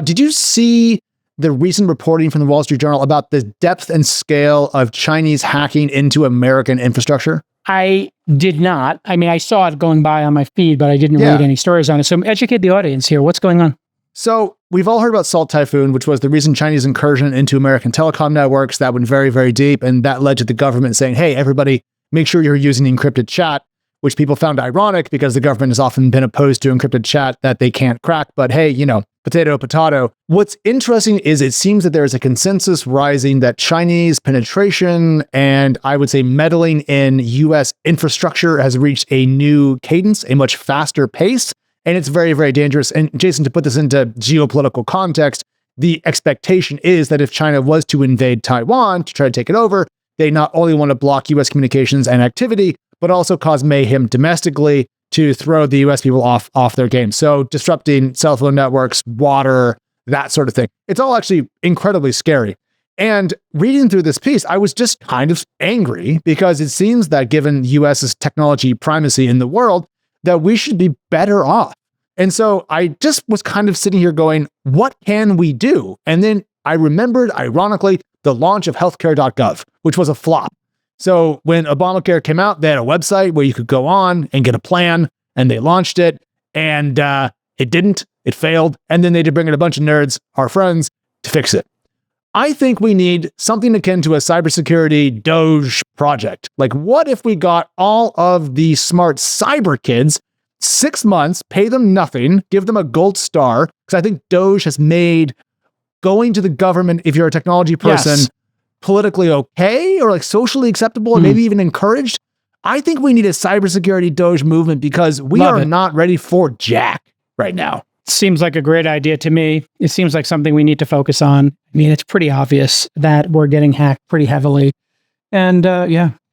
Did you see the recent reporting from the Wall Street Journal about the depth and scale of Chinese hacking into American infrastructure? I did not. I mean, I saw it going by on my feed, but I didn't read any stories on it. So educate the audience here. What's going on? So we've all heard about Salt Typhoon, which was the recent Chinese incursion into American telecom networks that went very, very deep. And that led to the government saying, hey, everybody, make sure you're using encrypted chat, which people found ironic because the government has often been opposed to encrypted chat that they can't crack. But hey, potato, potato. What's interesting is it seems that there is a consensus rising that Chinese penetration and I would say meddling in US infrastructure has reached a new cadence, a much faster pace. And it's very, very dangerous. And Jason, to put this into geopolitical context, the expectation is that if China was to invade Taiwan to try to take it over, they not only want to block US communications and activity, but also cause mayhem domestically to throw the US people off their game. So disrupting cell phone networks, water, that sort of thing. It's all actually incredibly scary. And reading through this piece, I was just kind of angry because it seems that given US's technology primacy in the world, that we should be better off. And so I just was kind of sitting here going, what can we do? And then I remembered, ironically, the launch of healthcare.gov, which was a flop. So when Obamacare came out, they had a website where you could go on and get a plan, and they launched it, and it didn't, it failed. And then they did bring in a bunch of nerds, our friends, to fix it. I think we need something akin to a cybersecurity Doge project. Like, what if we got all of the smart cyber kids 6 months, pay them nothing, give them a gold star? Because I think Doge has made going to the government, if you're a technology person, politically okay or like socially acceptable and maybe even encouraged. I think we need a cybersecurity Doge movement because we are not ready for jack right now. Seems like a great idea to me. It seems like something we need to focus on. I mean, it's pretty obvious that we're getting hacked pretty heavily. And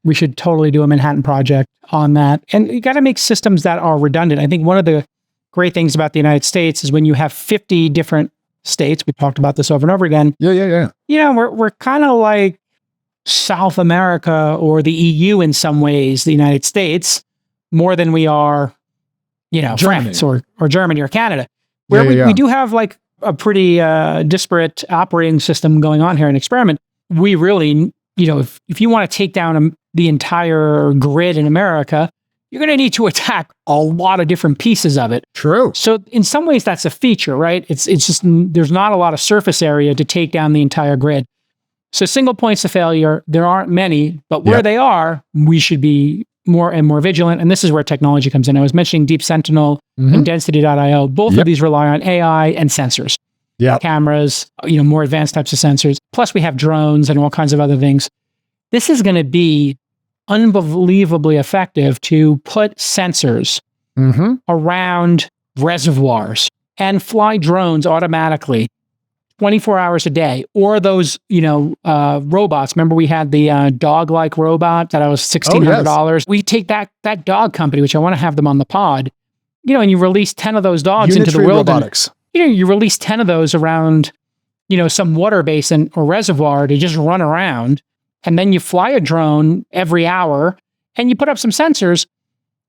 we should totally do a Manhattan Project on that. And you got to make systems that are redundant. I think one of the great things about the United States is when you have 50 different states, we talked about this over and over again. Yeah. We're kind of like South America or the EU in some ways, the United States, more than we are, France or Germany or Canada. Where we do have like a pretty disparate operating system going on here, an experiment. We really, if you want to take down the entire grid in America, you're going to need to attack a lot of different pieces of it. True. So in some ways, that's a feature, right? It's just, there's not a lot of surface area to take down the entire grid. So single points of failure, there aren't many, but where they are, we should be more and more vigilant. And this is where technology comes in. I was mentioning Deep Sentinel and Density.io. Both of these rely on AI and sensors. Cameras, more advanced types of sensors. Plus we have drones and all kinds of other things. This is going to be unbelievably effective to put sensors around reservoirs and fly drones automatically 24 hours a day. Or those, robots. Remember we had the dog-like robot that was $1,600. We take that dog company, which I want to have them on the pod, and you release 10 of those dogs into the wilderness. Robotics. You release 10 of those around, some water basin or reservoir to just run around. And then you fly a drone every hour and you put up some sensors.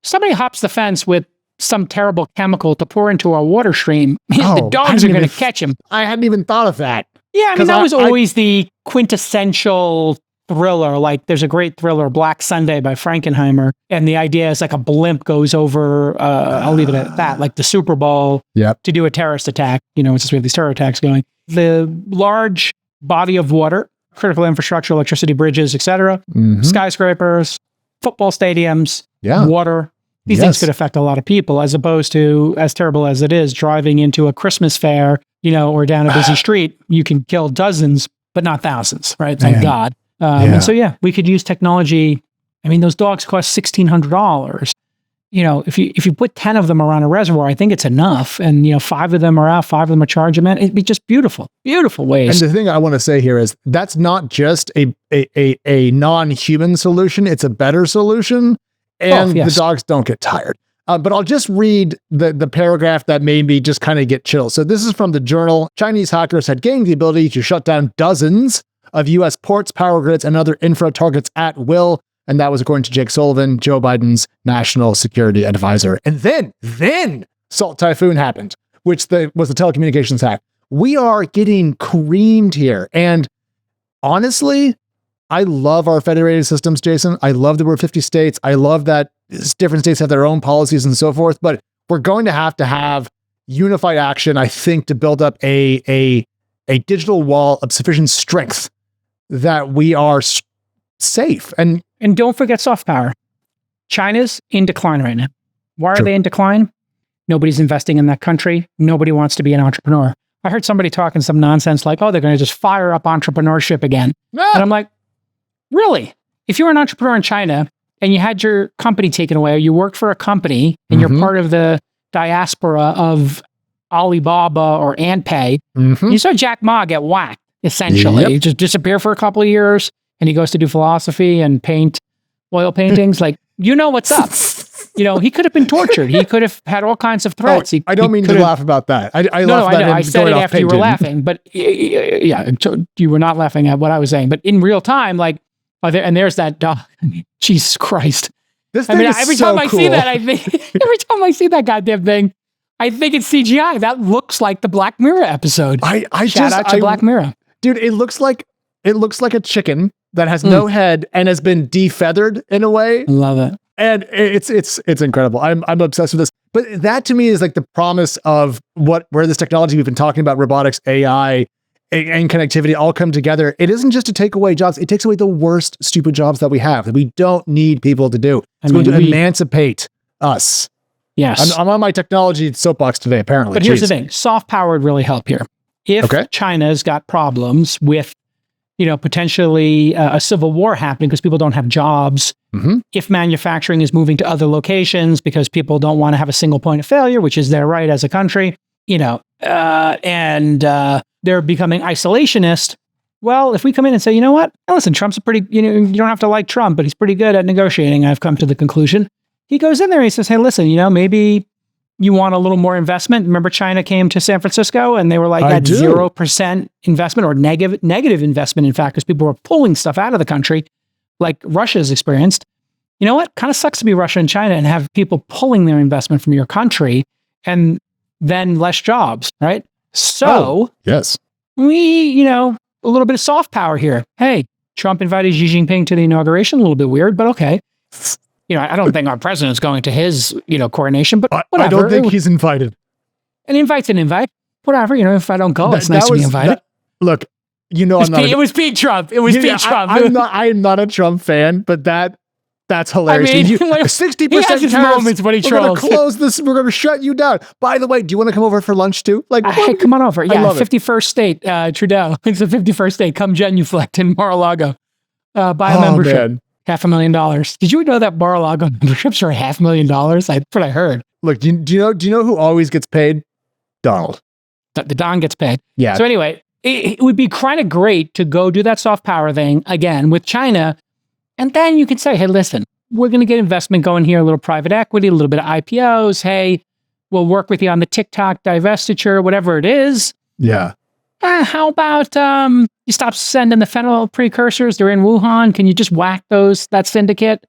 Somebody hops the fence with some terrible chemical to pour into our water stream. The dogs are going to catch him. I hadn't even thought of that. Yeah, I mean, that was always the quintessential thriller. Like there's a great thriller, Black Sunday by Frankenheimer. And the idea is like a blimp goes over, I'll leave it at that, like the Super Bowl to do a terrorist attack. It's just we have these terror attacks going. The large body of water, critical infrastructure, electricity, bridges, etc., skyscrapers, football stadiums, water. These things could affect a lot of people, as opposed to, as terrible as it is, driving into a Christmas fair, or down a busy street. You can kill dozens, but not thousands, right? Thank God. And so, we could use technology. I mean, those dogs cost $1,600. If you put 10 of them around a reservoir, I think it's enough. And, 5 of them are out, 5 of them are charging, man. It'd be just beautiful, beautiful ways. And the thing I want to say here is that's not just a non-human solution. It's a better solution. And the dogs don't get tired. But I'll just read the paragraph that made me just kind of get chills. So this is from the Journal. Chinese hackers had gained the ability to shut down dozens of U.S. ports, power grids, and other infra targets at will. And that was according to Jake Sullivan, Joe Biden's national security advisor. And then Salt Typhoon happened, which was the telecommunications hack. We are getting creamed here. And honestly, I love our federated systems, Jason. I love that we're 50 states. I love that different states have their own policies and so forth, but we're going to have unified action, I think, to build up a digital wall of sufficient strength that we are safe. And don't forget soft power. China's in decline right now. Why are they in decline? Nobody's investing in that country. Nobody wants to be an entrepreneur. I heard somebody talking some nonsense like, oh, they're going to just fire up entrepreneurship again. And I'm like, really? If you're an entrepreneur in China and you had your company taken away, or you worked for a company and you're part of the diaspora of Alibaba or AntPay, you saw Jack Ma get whacked, essentially. He just disappear for a couple of years and he goes to do philosophy and paint oil paintings. Like, you know what's up. He could have been tortured. He could have had all kinds of threats. I don't mean to laugh about that. I laughed at him. I said it after you were laughing, but yeah, you were not laughing at what I was saying. But in real time, like, there's that dog. Jesus Christ! Every time I see that, I think every time I see that goddamn thing, I think it's CGI. That looks like the Black Mirror episode. Shout out to Black Mirror, dude. It looks like a chicken that has no head and has been defeathered in a way. Love it. And it's incredible. I'm obsessed with this. But that to me is like the promise of where this technology we've been talking about, robotics, AI, and connectivity all come together. It isn't just to take away jobs. It takes away the worst stupid jobs that we have that we don't need people to do. It's going to emancipate us. Yes. I'm on my technology soapbox today, apparently. But here's the thing. Soft power would really help here. If China's got problems with, potentially a civil war happening because people don't have jobs, if manufacturing is moving to other locations because people don't want to have a single point of failure, which is their right as a country, and they're becoming isolationist. Well, if we come in and say, you know what? Now listen, Trump's a pretty, you don't have to like Trump, but he's pretty good at negotiating. I've come to the conclusion. He goes in there and he says, hey, listen, maybe you want a little more investment. Remember China came to San Francisco and they were like at 0% investment or negative investment, in fact, because people were pulling stuff out of the country like Russia's experienced. You know what? Kind of sucks to be Russia and China and have people pulling their investment from your country and then less jobs, right? So yes, we, a little bit of soft power here. Hey, Trump invited Xi Jinping to the inauguration. A little bit weird, but okay. I don't think our president's going to his, coronation, but whatever. I don't think he's invited. An invite's an invite. Whatever, if I don't go, it's nice to be invited. Look, it was Pete Trump. It was Pete Trump. I'm not a Trump fan, but that's hilarious. 60% he has his moments when he trolls. We're going to close this. We're going to shut you down. By the way, do you want to come over for lunch too? Hey, come on over. Yeah, 51st state, Trudeau. It's the 51st state. Come genuflect in Mar-a-Lago. Buy a membership. Man. $500,000. Did you know that Mar-a-Lago memberships are $500,000? That's what I heard. Look, do you know who always gets paid? Donald. The Don gets paid. Yeah. So anyway, it would be kind of great to go do that soft power thing again with China. And then you can say, hey, listen, we're going to get investment going here, a little private equity, a little bit of IPOs. Hey, we'll work with you on the TikTok divestiture, whatever it is. Yeah. How about you stop sending the fentanyl precursors? They're in Wuhan. Can you just whack that syndicate?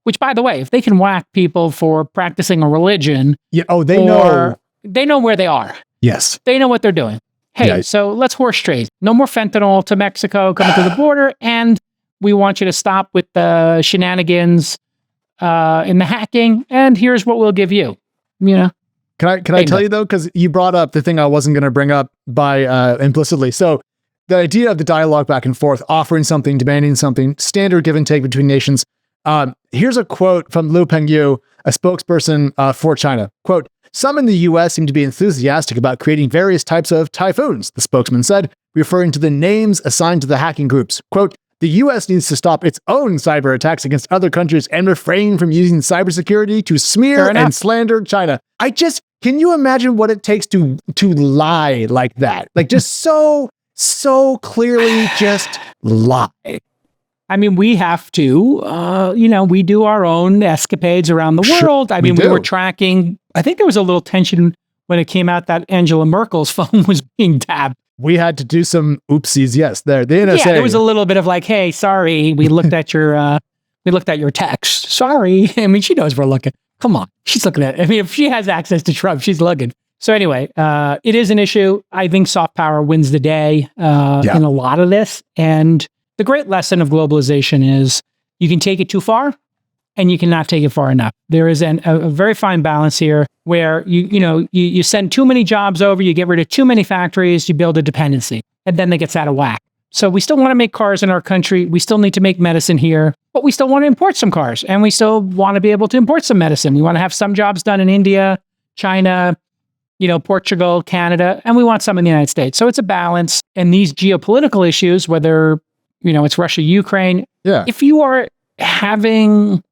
Which, by the way, if they can whack people for practicing a religion, they know where they are. Yes, they know what they're doing. Hey, so let's horse trade. No more fentanyl to Mexico coming to the border, and we want you to stop with the shenanigans in the hacking. And here's what we'll give you. Can I tell you though, because you brought up the thing I wasn't going to bring up by implicitly. So the idea of the dialogue back and forth, offering something, demanding something, standard give and take between nations. Here's a quote from Liu Pengyu, a spokesperson for China. Quote, some in the US seem to be enthusiastic about creating various types of typhoons, the spokesman said, referring to the names assigned to the hacking groups. Quote, the US needs to stop its own cyber attacks against other countries and refrain from using cybersecurity to smear and slander China. Can you imagine what it takes to lie like that? Like just so clearly just lie. I mean, we have to, we do our own escapades around the world. I mean, we were tracking, I think there was a little tension when it came out that Angela Merkel's phone was being tapped. We had to do some oopsies. Yes, the NSA. Yeah, there was a little bit of like, hey, sorry, we looked at your text. Sorry. I mean, she knows we're looking. Come on. She's looking at it. I mean, if she has access to Trump, she's looking. So anyway, it is an issue. I think soft power wins the day in a lot of this. And the great lesson of globalization is you can take it too far and you cannot take it far enough. There is a very fine balance here where you send too many jobs over, you get rid of too many factories, you build a dependency, and then it gets out of whack. So we still want to make cars in our country. We still need to make medicine here, but we still want to import some cars, and we still want to be able to import some medicine. We want to have some jobs done in India, China, Portugal, Canada, and we want some in the United States. So it's a balance. And these geopolitical issues, whether, it's Russia, Ukraine, if you are having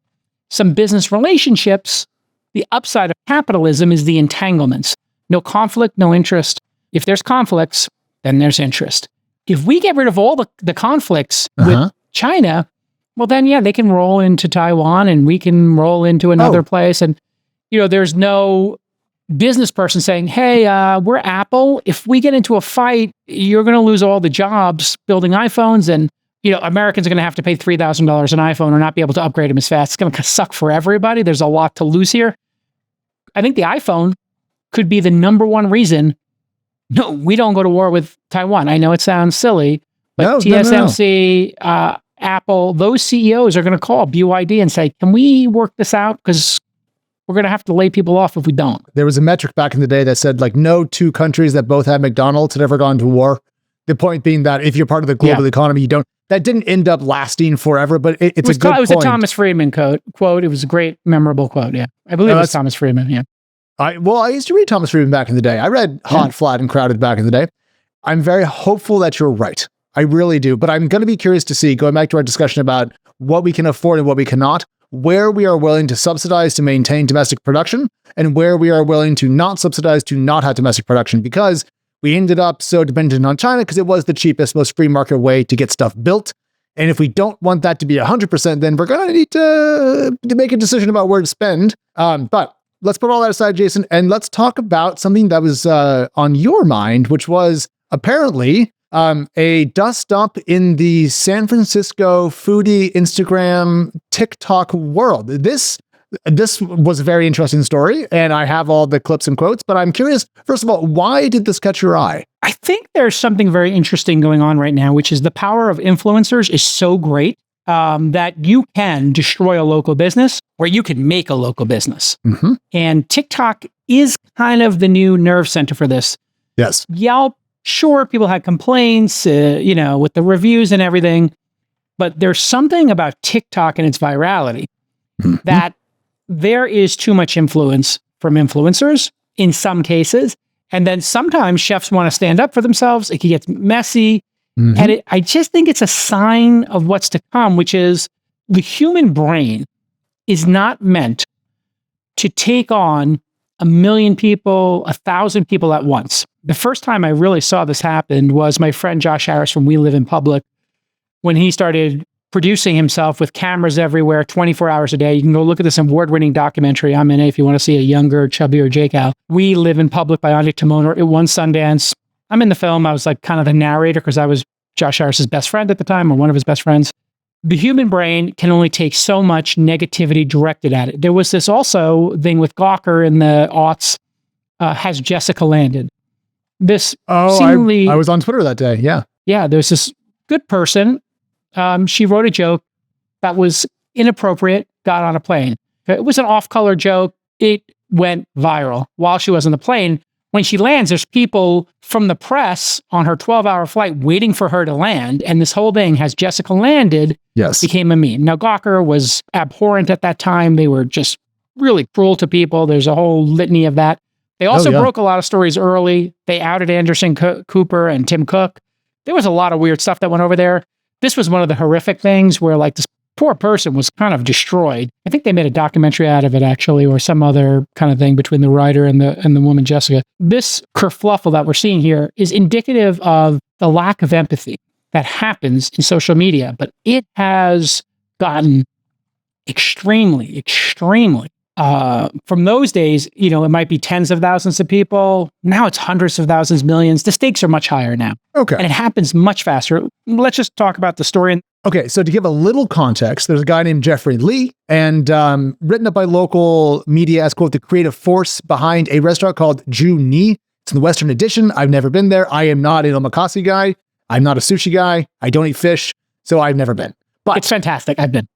some business relationships, the upside of capitalism is the entanglements. No conflict, no interest. If there's conflicts, then there's interest. If we get rid of all the conflicts with China, well, then, they can roll into Taiwan and we can roll into another place. And, there's no business person saying, hey, we're Apple. If we get into a fight, you're going to lose all the jobs building iPhones. And, Americans are going to have to pay $3,000 an iPhone or not be able to upgrade them as fast. It's going to suck for everybody. There's a lot to lose here. I think the iPhone could be the number one reason. No, we don't go to war with Taiwan. I know it sounds silly, but TSMC, Apple, those CEOs are going to call BYD and say, can we work this out? Because we're going to have to lay people off if we don't. There was a metric back in the day that said no two countries that both had McDonald's had ever gone to war. The point being that if you're part of the global economy, you don't. That didn't end up lasting forever, but it's a good point. It was a Thomas Friedman quote. It was a great, memorable quote. Yeah, I believe it was Thomas Friedman. Yeah. I used to read Thomas Friedman back in the day. I read Hot, Flat, and Crowded back in the day. I'm very hopeful that you're right. I really do. But I'm going to be curious to see, going back to our discussion about what we can afford and what we cannot, where we are willing to subsidize to maintain domestic production and where we are willing to not subsidize to not have domestic production, because we ended up so dependent on China because it was the cheapest, most free market way to get stuff built. And if we don't want that to be 100%, then we're going to need to make a decision about where to spend. But let's put all that aside, Jason, and let's talk about something that was on your mind, which was apparently a dust up in the San Francisco foodie Instagram TikTok world. This was a very interesting story, and I have all the clips and quotes, but I'm curious, first of all, why did this catch your eye? I think there's something very interesting going on right now, which is the power of influencers is so great that you can destroy a local business or you can make a local business. Mm-hmm. And TikTok is kind of the new nerve center for this. Yes. Yelp, sure, people had complaints, with the reviews and everything, but there's something about TikTok and its virality that there is too much influence from influencers in some cases. And then sometimes chefs want to stand up for themselves. It can get messy. And I just think it's a sign of what's to come, which is the human brain is not meant to take on 1 million people, 1,000 people at once. The first time I really saw this happen was my friend Josh Harris from We Live in Public, when he started producing himself with cameras everywhere, 24 hours a day. You can go look at this award-winning documentary. I'm in it if you want to see a younger, chubbier Jake Al. We Live in Public by Anya Timon. It won Sundance. I'm in the film. I was kind of the narrator because I was Josh Harris's best friend at the time, or one of his best friends. The human brain can only take so much negativity directed at it. There was this also thing with Gawker in the aughts, has Jessica landed? This seemingly... I was on Twitter that day, yeah. Yeah, there's this good person. She wrote a joke that was inappropriate, got on a plane. It was an off-color joke. It went viral. While she was on the plane, when she lands, there's people from the press on her 12-hour flight waiting for her to land. And this whole thing has Jessica landed became a meme. Now, Gawker was abhorrent at that time. They were just really cruel to people. There's a whole litany of that. They also broke a lot of stories early. They outed Anderson Cooper and Tim Cook. There was a lot of weird stuff that went over there. This was one of the horrific things where this poor person was kind of destroyed. I think they made a documentary out of it, actually, or some other kind of thing between the writer and the woman, Jessica. This kerfluffle that we're seeing here is indicative of the lack of empathy that happens in social media, but it has gotten extremely, extremely from those days, it might be tens of thousands of people. Now it's hundreds of thousands, millions. The stakes are much higher now. Okay. And it happens much faster. Let's just talk about the story. Okay, so to give a little context, there's a guy named Jeffrey Lee, and written up by local media as, quote, the creative force behind a restaurant called Ju Ni. It's in the Western Edition. I've never been there. I am not an omakase guy. I'm not a sushi guy. I don't eat fish. So I've never been. But It's fantastic. I've been.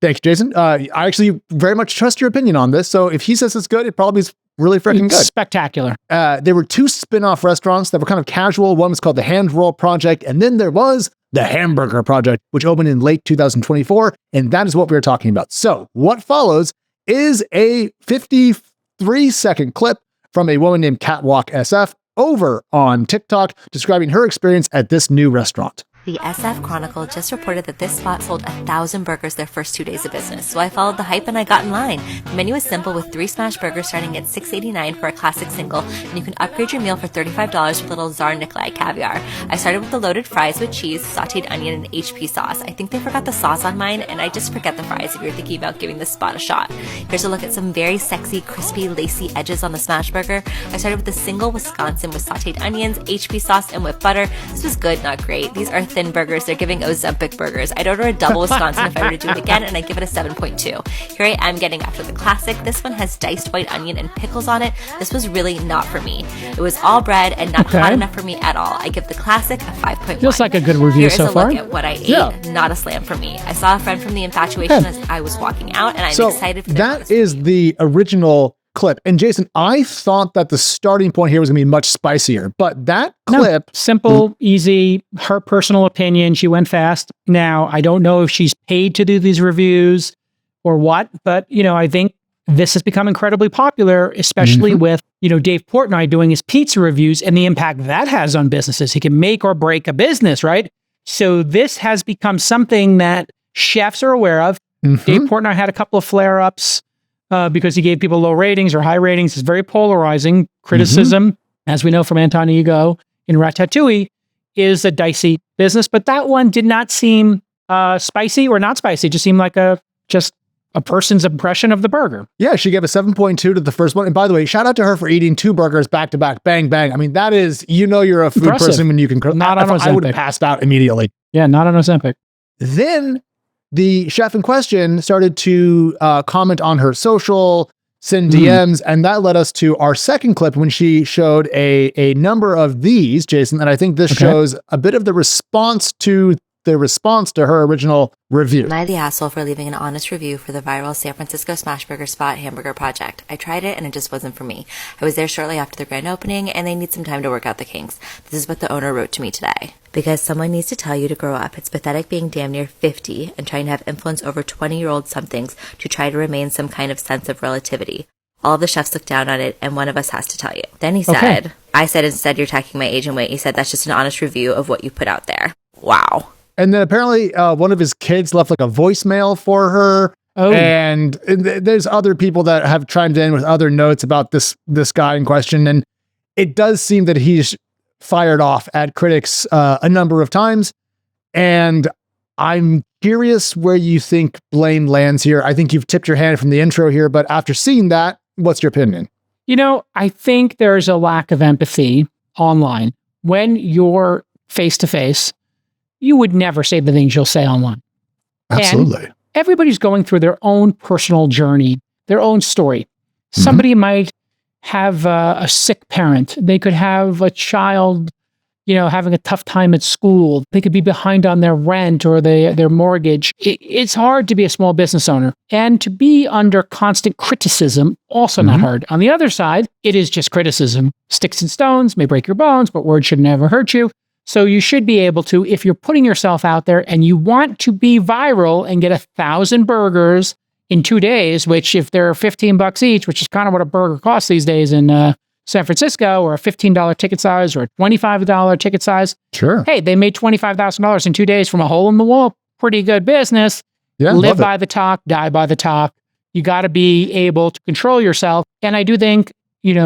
thanks, Jason. I actually very much trust your opinion on this. So if he says it's good, it probably is really freaking good. Spectacular. There were 2 spin-off restaurants that were kind of casual. One was called the Hand Roll Project, and then there was the Hamburger Project, which opened in late 2024, and that is what we were talking about. So what follows is a 53-second clip from a woman named Catwalk SF over on TikTok describing her experience at this new restaurant. The SF Chronicle just reported that this spot sold 1,000 burgers their first 2 days of business, so I followed the hype and I got in line. The menu is simple with 3 Smashburgers starting at $6.89 for a classic single, and you can upgrade your meal for $35 with little Tsar Nikolai caviar. I started with the loaded fries with cheese, sauteed onion, and HP sauce. I think they forgot the sauce on mine, and I just forget the fries if you're thinking about giving this spot a shot. Here's a look at some very sexy, crispy, lacy edges on the Smashburger. I started with the single Wisconsin with sauteed onions, HP sauce, and whipped butter. This was good, not great. These are thin burgers. They're giving Ozempic burgers. I'd order a double Wisconsin if I were to do it again, and I'd give it a 7.2. Here I am getting after the classic. This one has diced white onion and pickles on it. This was really not for me. It was all bread and not hot enough for me at all. I give the classic a 5.1. Feels like a good review so far. Here's a look at what I ate. Not a slam for me. I saw a friend from The Infatuation as I was walking out, and I'm excited for that is the original clip. And Jason, I thought that the starting point here was going to be much spicier, but that clip... Simple, easy, her personal opinion. She went fast. Now, I don't know if she's paid to do these reviews or what, but, I think this has become incredibly popular, especially with, Dave Portnoy doing his pizza reviews and the impact that has on businesses. He can make or break a business, right? So this has become something that chefs are aware of. Dave Portnoy had a couple of flare-ups because he gave people low ratings or high ratings. It's very polarizing. Criticism, as we know from Anton Ego in Ratatouille, is a dicey business. But that one did not seem spicy or not spicy. It just seemed like just a person's impression of the burger. Yeah, she gave a 7.2 to the first one. And by the way, shout out to her for eating 2 burgers back to back, bang, bang. I mean, that is, you're a food person when you can... Not on Ozempic. I would have passed out immediately. Yeah, not on Ozempic. Then the chef in question started to comment on her social, send DMs, and that led us to our second clip when she showed a number of these, Jason, and I think this shows a bit of the response to her original review. Am I the asshole for leaving an honest review for the viral San Francisco Smashburger spot Hamburger Project? I tried it and it just wasn't for me. I was there shortly after the grand opening and they need some time to work out the kinks. This is what the owner wrote to me today. Because someone needs to tell you to grow up. It's pathetic being damn near 50 and trying to have influence over 20-year-old somethings to try to remain some kind of sense of relativity. All of the chefs look down on it and one of us has to tell you. Then he said, I said, instead you're attacking my age and weight. He said, that's just an honest review of what you put out there. Wow. And then apparently one of his kids left like a voicemail for her. And there's other people that have chimed in with other notes about this guy in question. And it does seem that he's fired off at critics a number of times. And I'm curious where you think blame lands here. I think you've tipped your hand from the intro here, but after seeing that, what's your opinion? I think there's a lack of empathy online. When you're face-to-face, you would never say the things you'll say online. Absolutely. And everybody's going through their own personal journey, their own story. Somebody might have a sick parent. They could have a child, having a tough time at school. They could be behind on their rent or their mortgage. It's hard to be a small business owner and to be under constant criticism, also not hard. On the other side, it is just criticism. Sticks and stones may break your bones, but words should never hurt you. So you should be able to, if you're putting yourself out there and you want to be viral and get 1,000 burgers in 2 days, which if they're $15 each, which is kind of what a burger costs these days in San Francisco, or a $15 ticket size or a $25 ticket size. Sure. Hey, they made $25,000 in 2 days from a hole in the wall. Pretty good business. Yeah, live by the talk, die by the talk. You got to be able to control yourself. And I do think,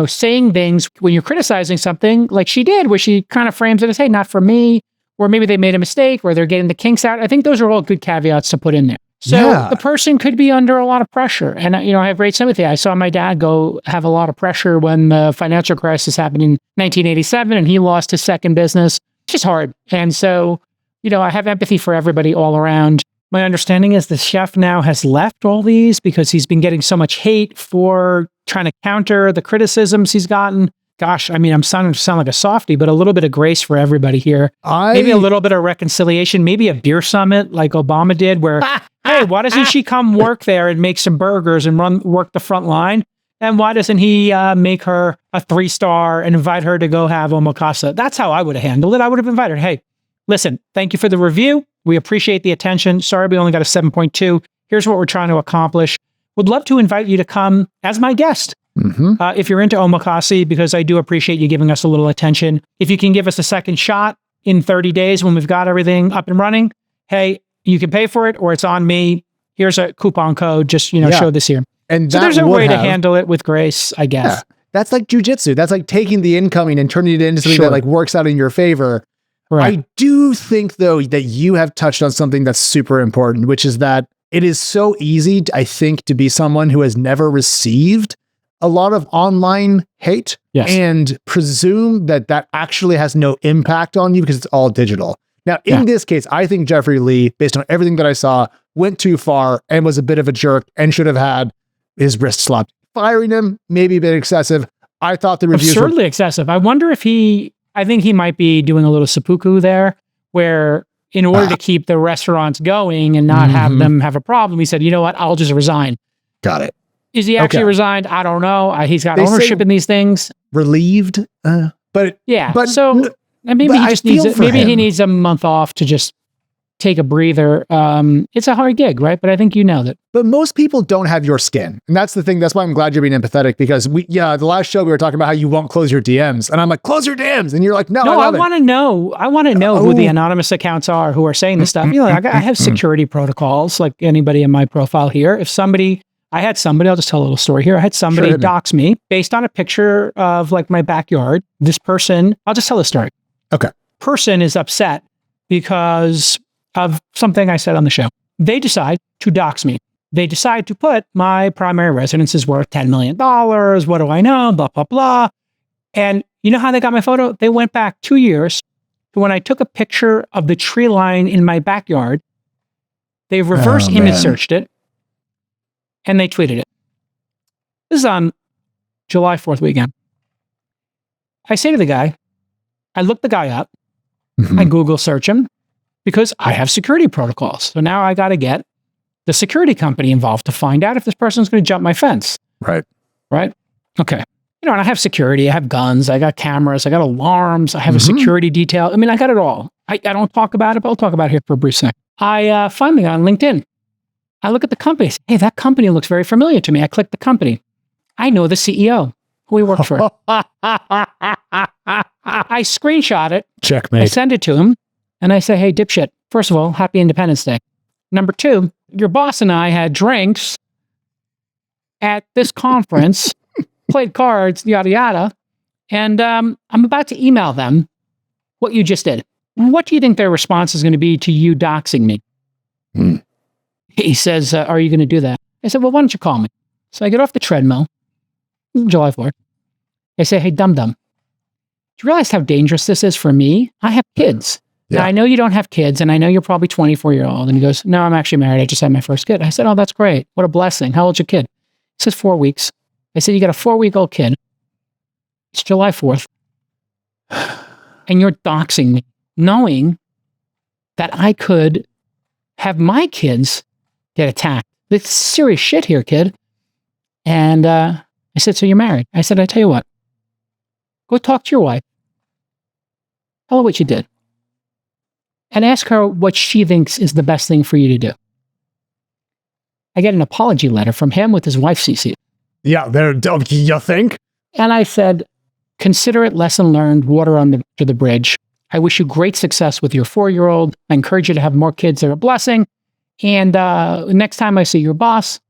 saying things when you're criticizing something like she did, where she kind of frames it as, hey, not for me, or maybe they made a mistake, or they're getting the kinks out. I think those are all good caveats to put in there. So the person could be under a lot of pressure. And, I have great sympathy. I saw my dad go have a lot of pressure when the financial crisis happened in 1987 and he lost his second business. It's just hard. And so, I have empathy for everybody all around. My understanding is the chef now has left all these because he's been getting so much hate for trying to counter the criticisms he's gotten. gosh, I mean, I'm sounding like a softie, but a little bit of grace for everybody here. Maybe a little bit of reconciliation, maybe a beer summit like Obama did where, hey, why doesn't she come work there and make some burgers and work the front line? And why doesn't he make her a 3-star and invite her to go have omakase? That's how I would have handled it. I would have invited her. Hey, listen, thank you for the review. We appreciate the attention. Sorry, we only got a 7.2. Here's what we're trying to accomplish. Would love to invite you to come as my guest. If you're into omakase, because I do appreciate you giving us a little attention. If you can give us a second shot in 30 days when we've got everything up and running, hey, you can pay for it or it's on me. Here's a coupon code. Just, show this here. And so there's a way to handle it with grace, I guess. Yeah. That's like jujitsu. That's like taking the incoming and turning it into something that like works out in your favor. Right. I do think, though, that you have touched on something that's super important, which is that it is so easy, I think, to be someone who has never received a lot of online hate and presume that that actually has no impact on you because it's all digital. Now, in this case, I think Jeffrey Lee, based on everything that I saw, went too far and was a bit of a jerk and should have had his wrist slapped. Firing him, maybe a bit excessive. I thought the reviews absurdly excessive. I wonder if I think he might be doing a little seppuku there, where in order to keep the restaurants going and not have them have a problem, he said, you know what, I'll just resign. Got it. Is he actually resigned? I don't know. He's got ownership in these things. Relieved, but so maybe he just needs he needs a month off to just take a breather. It's a hard gig, right? But I think you nailed it. But most people don't have your skin, and that's the thing. That's why I'm glad you're being empathetic, because the last show we were talking about how you won't close your DMs, and I'm like, close your DMs, and you're like, no, I want to know. I want to know who the anonymous accounts are who are saying this stuff. I have security protocols like anybody in my profile here. I had somebody, I'll just tell a little story here. I had somebody dox me based on a picture of like my backyard. This person, I'll just tell a story. Okay. Person is upset because of something I said on the show. They decide to dox me. They decide to put my primary residence is worth $10 million. What do I know? Blah, blah, blah. And you know how they got my photo? They went back 2 years to when I took a picture of the tree line in my backyard. They reverse image searched it. And they tweeted it. This is on July 4th weekend. I say to the guy, I look the guy up. I Google search him because I have security protocols. So now I got to get the security company involved to find out if this person's going to jump my fence. Right. Okay. And I have security. I have guns. I got cameras. I got alarms. I have a security detail. I mean, I got it all. I don't talk about it, but I'll talk about it here for a brief second. I find the guy on LinkedIn. I look at the company. Hey, that company looks very familiar to me. I click the company. I know the CEO who we work for. I screenshot it. Checkmate. I send it to him. And I say, hey, dipshit. First of all, happy Independence Day. Number 2, your boss and I had drinks at this conference, played cards, yada, yada. And I'm about to email them what you just did. What do you think their response is going to be to you doxing me? He says, are you going to do that? I said, well, why don't you call me? So I get off the treadmill, July 4th. I say, hey, dum-dum, do you realize how dangerous this is for me? I have kids. Now, I know you don't have kids, and I know you're probably 24-year-old. And he goes, no, I'm actually married. I just had my first kid. I said, oh, that's great. What a blessing. How old's your kid? He says, 4 weeks. I said, you got a 4-week-old kid. It's July 4th. And you're doxing me, knowing that I could have my kids get attacked. This is serious shit here, kid. And I said, so you're married? I said, I tell you what, go talk to your wife. Tell her what you did. And ask her what she thinks is the best thing for you to do. I get an apology letter from him with his wife CC. Yeah, you think? And I said, consider it lesson learned, water under the bridge. I wish you great success with your 4-year-old. I encourage you to have more kids. They're a blessing. And next time I see your boss,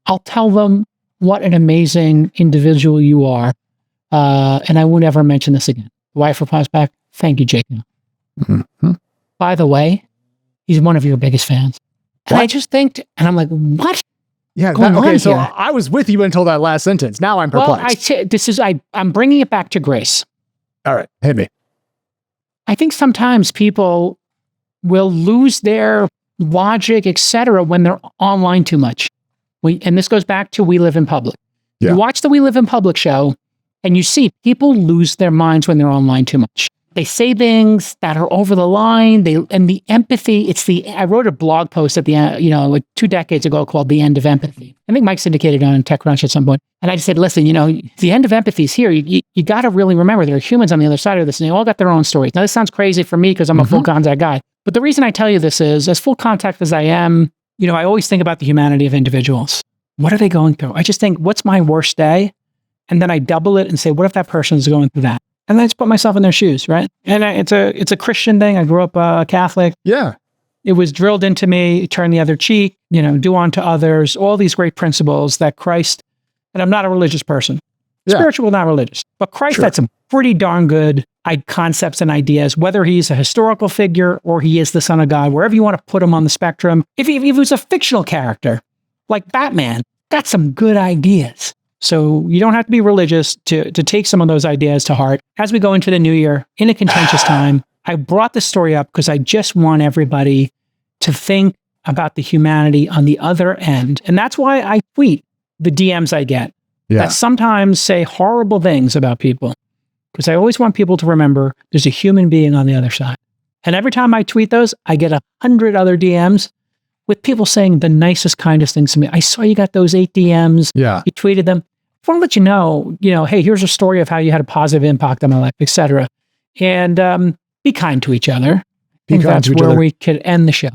I'll tell them what an amazing individual you are. And I won't ever mention this again. The wife replies back, thank you, Jacob. By the way, he's one of your biggest fans. And I just think, and I'm like, what? Yeah. Okay. So I was with you until that last sentence. Now I'm perplexed. Well, I'm bringing it back to grace. All right. Hit me. I think sometimes people will lose their logic, etc., when they're online too much. And this goes back to We Live in Public. Yeah. You watch the We Live in Public show, And you see people lose their minds when they're online too much. They say things that are over the line. And the empathy, I wrote a blog post at the end, like 2 decades ago called The End of Empathy. I think Mike syndicated on TechCrunch at some point. And I just said, listen, the end of empathy is here. You got to really remember there are humans on the other side of this, and they all got their own stories. Now, this sounds crazy for me because I'm a full contact guy. But the reason I tell you this is, as full contact as I am, I always think about the humanity of individuals. What are they going through? I just think, what's my worst day? And then I double it and say, what if that person is going through that? And I just put myself in their shoes, right? And it's a Christian thing. I grew up Catholic. Yeah. It was drilled into me, turn the other cheek, do unto others, all these great principles that Christ, and I'm not a religious person. Yeah. Spiritual, not religious. But Christ had some pretty darn good concepts and ideas, whether he's a historical figure or he is the Son of God, wherever you want to put him on the spectrum. If he was a fictional character, like Batman, got some good ideas. So you don't have to be religious to take some of those ideas to heart. As we go into the new year, in a contentious time, I brought this story up because I just want everybody to think about the humanity on the other end. And that's why I tweet the DMs I get that sometimes say horrible things about people. Because I always want people to remember there's a human being on the other side. And every time I tweet those, I get 100 other DMs with people saying the nicest, kindest things to me. I saw you got those 8 DMs. Yeah. You tweeted them. I want to let you know, hey, here's a story of how you had a positive impact on my life, etc. And be kind to each other. I think that's where we could end the show.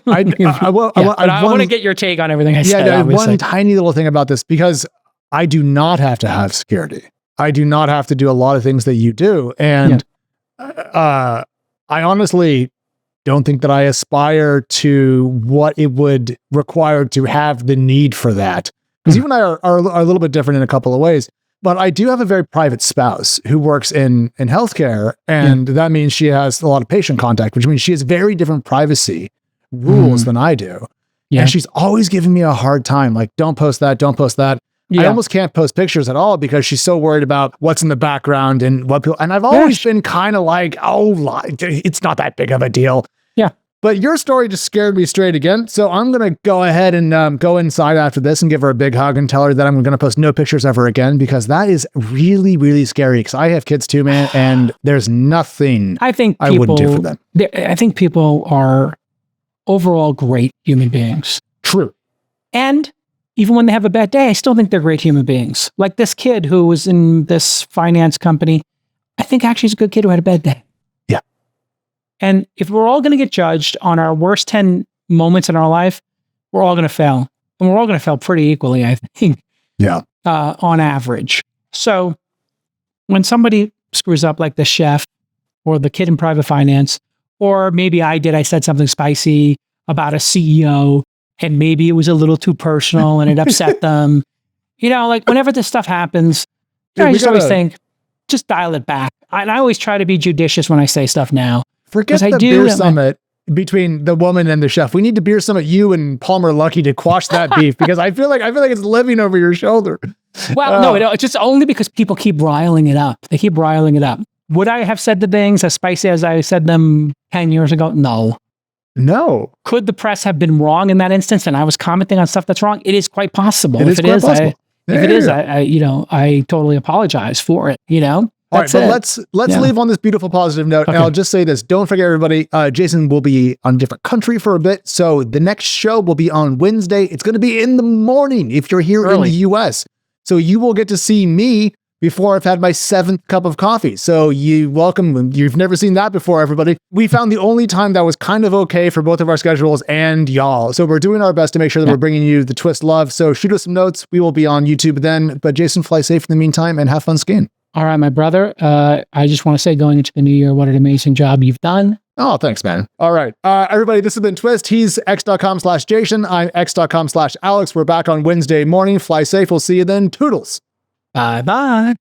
I want to get your take on everything I said. Yeah, one tiny little thing about this, because I do not have to have security. I do not have to do a lot of things that you do. And I honestly don't think that I aspire to what it would require to have the need for that. Because you and I are a little bit different in a couple of ways. But I do have a very private spouse who works in healthcare. And that means she has a lot of patient contact, which means she has very different privacy rules than I do. Yeah. And she's always giving me a hard time. Like, don't post that, don't post that. Yeah. I almost can't post pictures at all because she's so worried about what's in the background and what people, and I've always been kind of like, it's not that big of a deal. Yeah. But your story just scared me straight again. So I'm going to go ahead and go inside after this and give her a big hug and tell her that I'm going to post no pictures ever again, because that is really, really scary. Because I have kids too, man. And there's nothing I wouldn't do for them. I think people are overall great human beings. True. And even when they have a bad day, I still think they're great human beings. Like this kid who was in this finance company, I think actually he's a good kid who had a bad day. Yeah. And if we're all going to get judged on our worst 10 moments in our life, we're all going to fail. And we're all going to fail pretty equally, I think. Yeah. On average. So when somebody screws up like the chef or the kid in private finance, or maybe I said something spicy about a CEO, and maybe it was a little too personal and it upset them. Like whenever this stuff happens, I just always think, just dial it back. And I always try to be judicious when I say stuff now. Forget the beer summit between the woman and the chef. We need to beer summit you and Palmer Luckey to quash that beef, because I feel like it's living over your shoulder. Well, no, it's just only because people keep riling it up. They keep riling it up. Would I have said the things as spicy as I said them 10 years ago? No. Could the press have been wrong in that instance and I was commenting on stuff that's wrong? It is quite possible. If it is, I totally apologize for it, All right, but let's leave on this beautiful positive note. Okay. And I'll just say this. Don't forget, everybody, Jason will be on a different country for a bit. So the next show will be on Wednesday. It's going to be in the morning if you're here in the US. So you will get to see me before I've had my 7th cup of coffee. So welcome. You've never seen that before, everybody. We found the only time that was kind of okay for both of our schedules and y'all. So we're doing our best to make sure that we're bringing you the Twist love. So shoot us some notes. We will be on YouTube then. But Jason, fly safe in the meantime and have fun skiing. All right, my brother. I just want to say, going into the new year, what an amazing job you've done. Oh, thanks, man. All right. Everybody, this has been Twist. He's x.com/Jason. I'm x.com/Alex. We're back on Wednesday morning. Fly safe. We'll see you then. Toodles. Bye-bye.